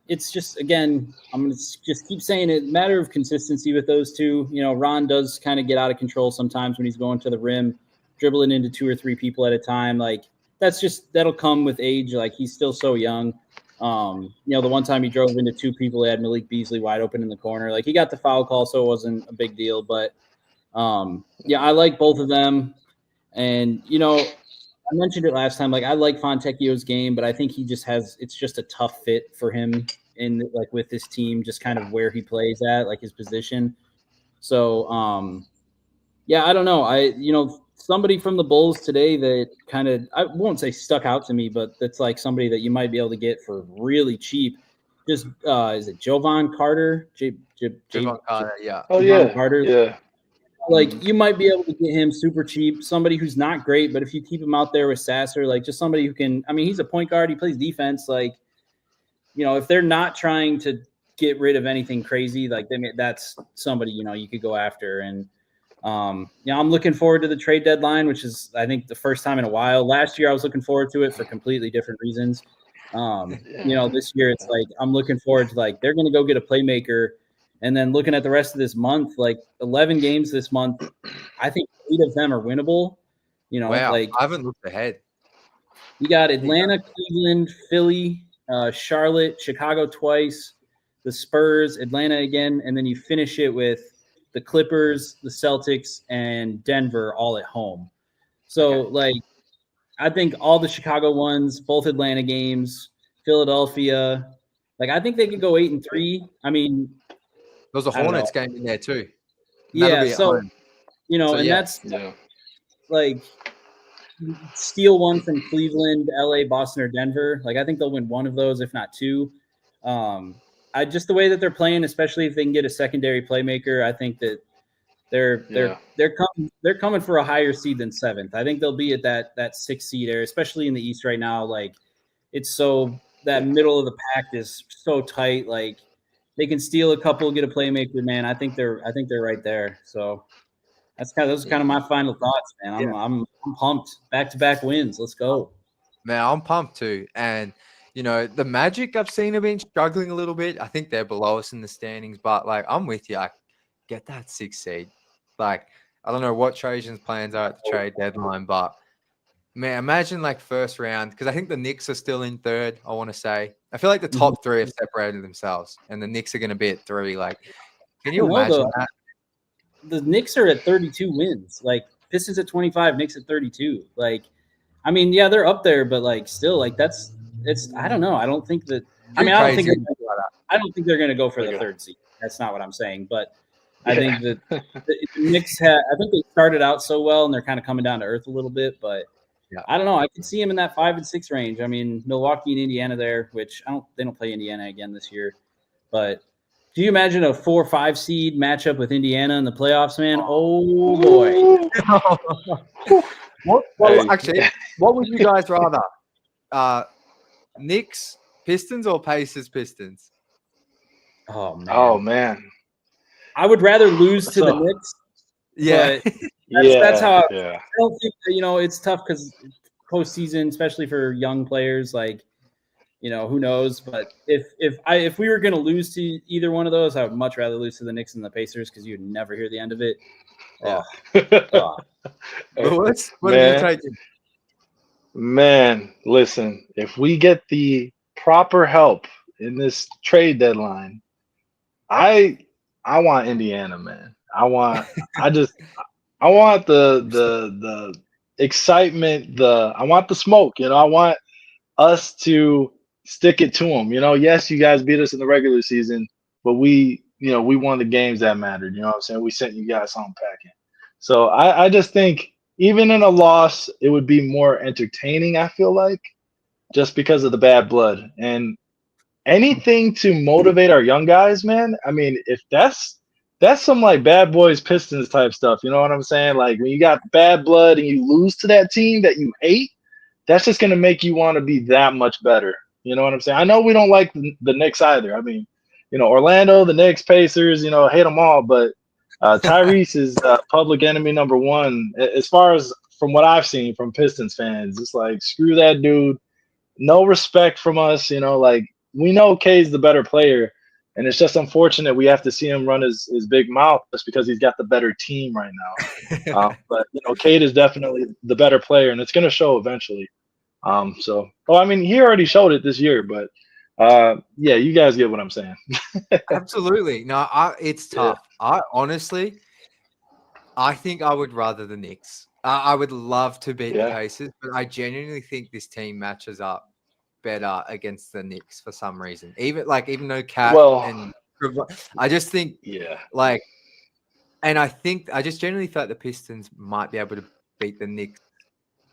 it's just, again, I'm going to just keep saying it, matter of consistency with those two. You know, Ron does kind of get out of control sometimes when he's going to the rim, dribbling into 2 or 3 people at a time. Like, that'll come with age. Like, he's still so young. You know, the one time he drove into 2 people, he had Malik Beasley wide open in the corner. Like, he got the foul call, so it wasn't a big deal. But, yeah, I like both of them. And, you know, I mentioned it last time. Like, I like Fontecchio's game, but I think it's just a tough fit for him in, like, with this team, just kind of where he plays at, like, his position. So, yeah, I don't know. Somebody from the Bulls today that kind of, I won't say stuck out to me, but that's like somebody that you might be able to get for really cheap. Just, is it Jovan Carter? Javon Carter, yeah. Oh Javon yeah, Carter. yeah. Like, you might be able to get him super cheap, somebody who's not great, but if you keep him out there with Sasser, like, just somebody who can, I mean, he's a point guard, he plays defense. Like, you know, if they're not trying to get rid of anything crazy, like, that's somebody, you know, you could go after. And, you know, I'm looking forward to the trade deadline, which is, I think, the first time in a while. Last year, I was looking forward to it for completely different reasons. You know, this year, it's like, I'm looking forward to, like, they're going to go get a playmaker. And then looking at the rest of this month, like 11 games this month, I think 8 of them are winnable. You know, Wow, like, I haven't looked ahead. you got Atlanta, Cleveland, Philly, Charlotte, Chicago twice, the Spurs, Atlanta again, and then you finish it with the Clippers, the Celtics, and Denver all at home. So, like, I think all the Chicago ones, both Atlanta games, Philadelphia, like, I think they could go 8-3. I mean, There's a I don't Hornets know. game in there too. And that'll Yeah, be at so, home. you know, So, and yeah. that's Yeah. like, steal one from Cleveland, LA, Boston, or Denver. Like, I think they'll win one of those, if not 2. I just, the way that they're playing, especially if they can get a secondary playmaker, I think that they're coming for a higher seed than 7th. I think they'll be at that 6th seed area, especially in the East right now. Like, it's so, that middle of the pack is so tight. Like, they can steal a couple, get a playmaker, man. I think they're right there. So those are kind of my final thoughts, man. I'm pumped. Back-to-back wins. Let's go. Man, I'm pumped too. And, you know, the Magic, I've seen have been struggling a little bit. I think they're below us in the standings, but, like, I'm with you. I get that 6th seed. Like, I don't know what Trajan's plans are at the trade deadline, but, man, imagine, like, first round, because I think the Knicks are still in 3rd, I want to say. I feel like the top 3 have separated themselves, and the Knicks are going to be at 3. Like, can you imagine that? The Knicks are at 32 wins. Like, Pistons at 25, Knicks at 32. Like, I mean, yeah, they're up there, but, like, still, like, I don't know. I don't think that. I mean, I don't think they're going to go for the 3rd seed. That's not what I'm saying. But I think that the Knicks I think they started out so well, and they're kind of coming down to earth a little bit. But yeah, I don't know. I could see them in that 5 and 6 range. I mean, Milwaukee and Indiana there, which they don't play Indiana again this year. But do you imagine a 4-5 seed matchup with Indiana in the playoffs, man? Oh boy. Actually, what would you guys rather? Knicks Pistons or Pacers Pistons? Oh man. I would rather lose to the Knicks. Yeah. That's how I don't think, you know, it's tough because postseason, especially for young players, like, you know, who knows? But if we were going to lose to either one of those, I would much rather lose to the Knicks than the Pacers because you'd never hear the end of it. Yeah. Lewis, what are you taking? Man, listen, if we get the proper help in this trade deadline, I want Indiana, man. I want the excitement, I want the smoke, you know. I want us to stick it to them. You know, yes, you guys beat us in the regular season, but we won the games that mattered. You know what I'm saying? We sent you guys home packing. So I just think even in a loss, it would be more entertaining, I feel like, just because of the bad blood. And anything to motivate our young guys, man. I mean, if that's some like bad boys Pistons type stuff, you know what I'm saying? Like when you got bad blood and you lose to that team that you hate, that's just gonna make you want to be that much better. You know what I'm saying? I know we don't like the Knicks either. I mean, you know, Orlando, the Knicks, Pacers, you know, hate them all, but Tyrese is public enemy number 1 as far as from what I've seen from Pistons fans, it's like screw that dude. No respect from us. Like we know K's the better player, and it's just unfortunate we have to see him run his big mouth just because he's got the better team right now. But Cade is definitely the better player, and it's going to show eventually. He already showed it this year, but yeah, you guys get what I'm saying. Absolutely. No, it's tough. I honestly, I think I would rather the Knicks. I would love to beat the Pacers, but I genuinely think this team matches up better against the Knicks for some reason. Even though Cat and I just think and I just generally thought the Pistons might be able to beat the Knicks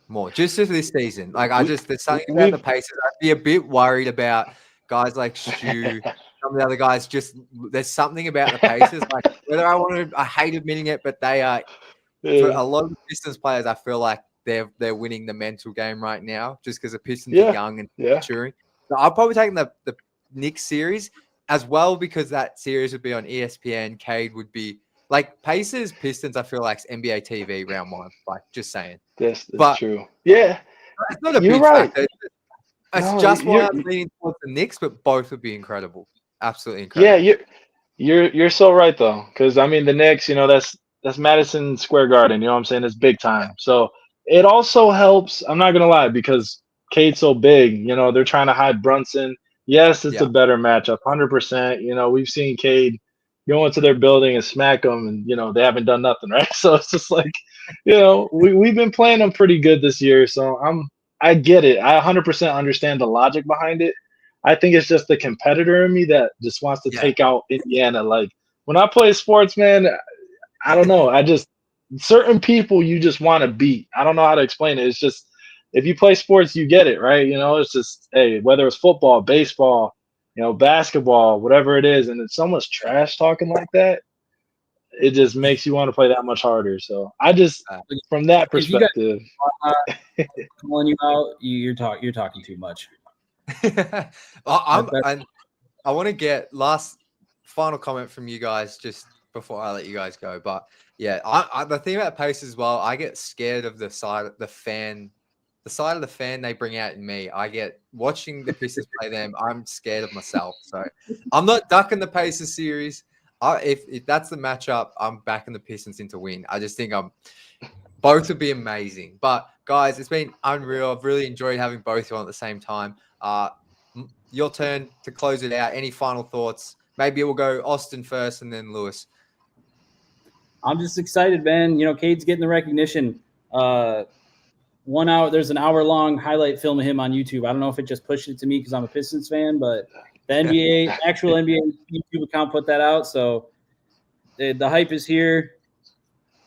more just this season. There's something about the Pacers. I'd be a bit worried about guys like Stu, some of the other guys. Just there's something about the Pacers. Like whether I hate admitting it, but they are for a lot of Pistons players. I feel like they're winning the mental game right now, just because the Pistons are young and maturing. So I'll probably take the Knicks series as well because that series would be on ESPN. Cade would be. Like Pacers, Pistons, I feel like it's NBA TV round 1. Like, just saying. That's true. Yeah, it's not a big factor. It's just why I'm leaning towards the Knicks, but both would be incredible. Absolutely incredible. Yeah, you're so right though, because the Knicks, that's Madison Square Garden. You know what I'm saying? It's big time. Yeah. So it also helps. I'm not gonna lie because Cade's so big. They're trying to hide Brunson. Yes, it's a better matchup, 100%. We've seen Cade go into their building and smack them, and they haven't done nothing, right? So it's just like, we've been playing them pretty good this year. So I get it. I 100% understand the logic behind it. I think it's just the competitor in me that just wants to take out Indiana. Like when I play sports, man, I don't know. Certain people you just want to beat. I don't know how to explain it. It's just if you play sports, you get it, right? It's just hey, whether it's football, baseball, basketball, whatever it is, and if someone's trash talking like that, it just makes you want to play that much harder. So I just, from that perspective, calling you out, you're talking too much. I want to get final comment from you guys just before I let you guys go. But yeah, the thing about Pacers as well, I get scared of the side of the fan they bring out in me. I get watching the Pistons play them. I'm scared of myself. So I'm not ducking the Pacers series. If that's the matchup, I'm backing the Pistons in to win. I just think both would be amazing. But guys, it's been unreal. I've really enjoyed having both of you on at the same time. Your turn to close it out. Any final thoughts? Maybe we'll go Austin first and then Lewis. I'm just excited, man. Cade's getting the recognition. 1 hour. There's an hour-long highlight film of him on YouTube. I don't know if it just pushed it to me because I'm a Pistons fan, but the actual NBA YouTube account put that out. So the hype is here.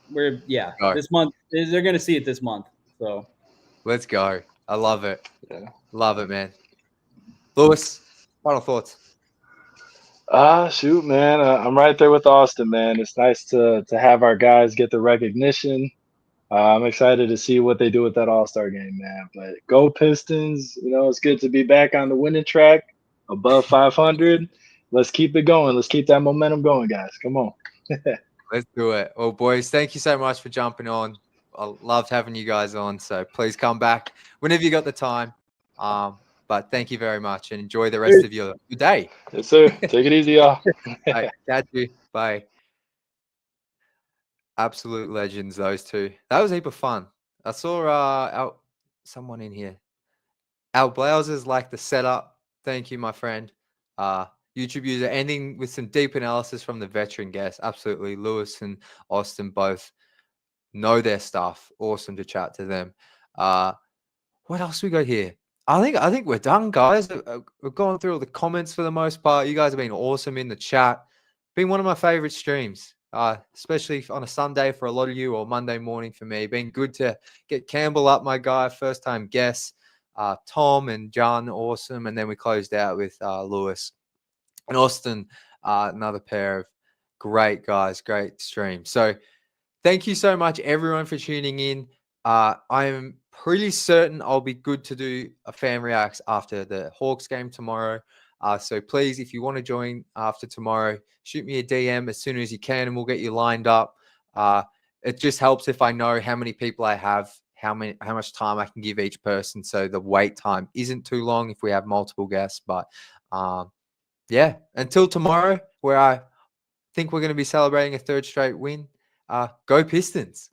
This month they're gonna see it this month. So let's go. I love it. Yeah. Love it, man. Lewis, final thoughts. Shoot, man. I'm right there with Austin, man. It's nice to have our guys get the recognition. I'm excited to see what they do with that All-Star game, man. But go Pistons. It's good to be back on the winning track, above 500. Let's keep it going. Let's keep that momentum going, guys. Come on. Let's do it. Well, boys, thank you so much for jumping on. I loved having you guys on. So please come back whenever you got the time. But thank you very much and enjoy the rest of your day. Yes, sir. Take it easy, y'all. Right, catch you. Bye. Absolute legends, those two. That was a heap of fun. I saw someone in here. Our blouses like the setup. Thank you, my friend. YouTube user ending with some deep analysis from the veteran guests. Absolutely. Lewis and Austin both know their stuff. Awesome to chat to them. What else we got here? I think we're done, guys. We've gone through all the comments for the most part. You guys have been awesome in the chat. Been one of my favorite streams, especially on a Sunday for a lot of you or Monday morning for me. Been good to get Campbell up, my guy, first time guest. Tom and John, awesome. And then we closed out with Lewis and Austin, another pair of great guys, great stream. So thank you so much, everyone, for tuning in. I'm pretty certain I'll be good to do a fan reacts after the Hawks game tomorrow. So please, if you want to join after tomorrow, shoot me a DM as soon as you can and we'll get you lined up. It just helps if I know how many people I have how much time I can give each person, so the wait time isn't too long if we have multiple guests. But yeah, until tomorrow, where I think we're going to be celebrating a third straight win. Go Pistons.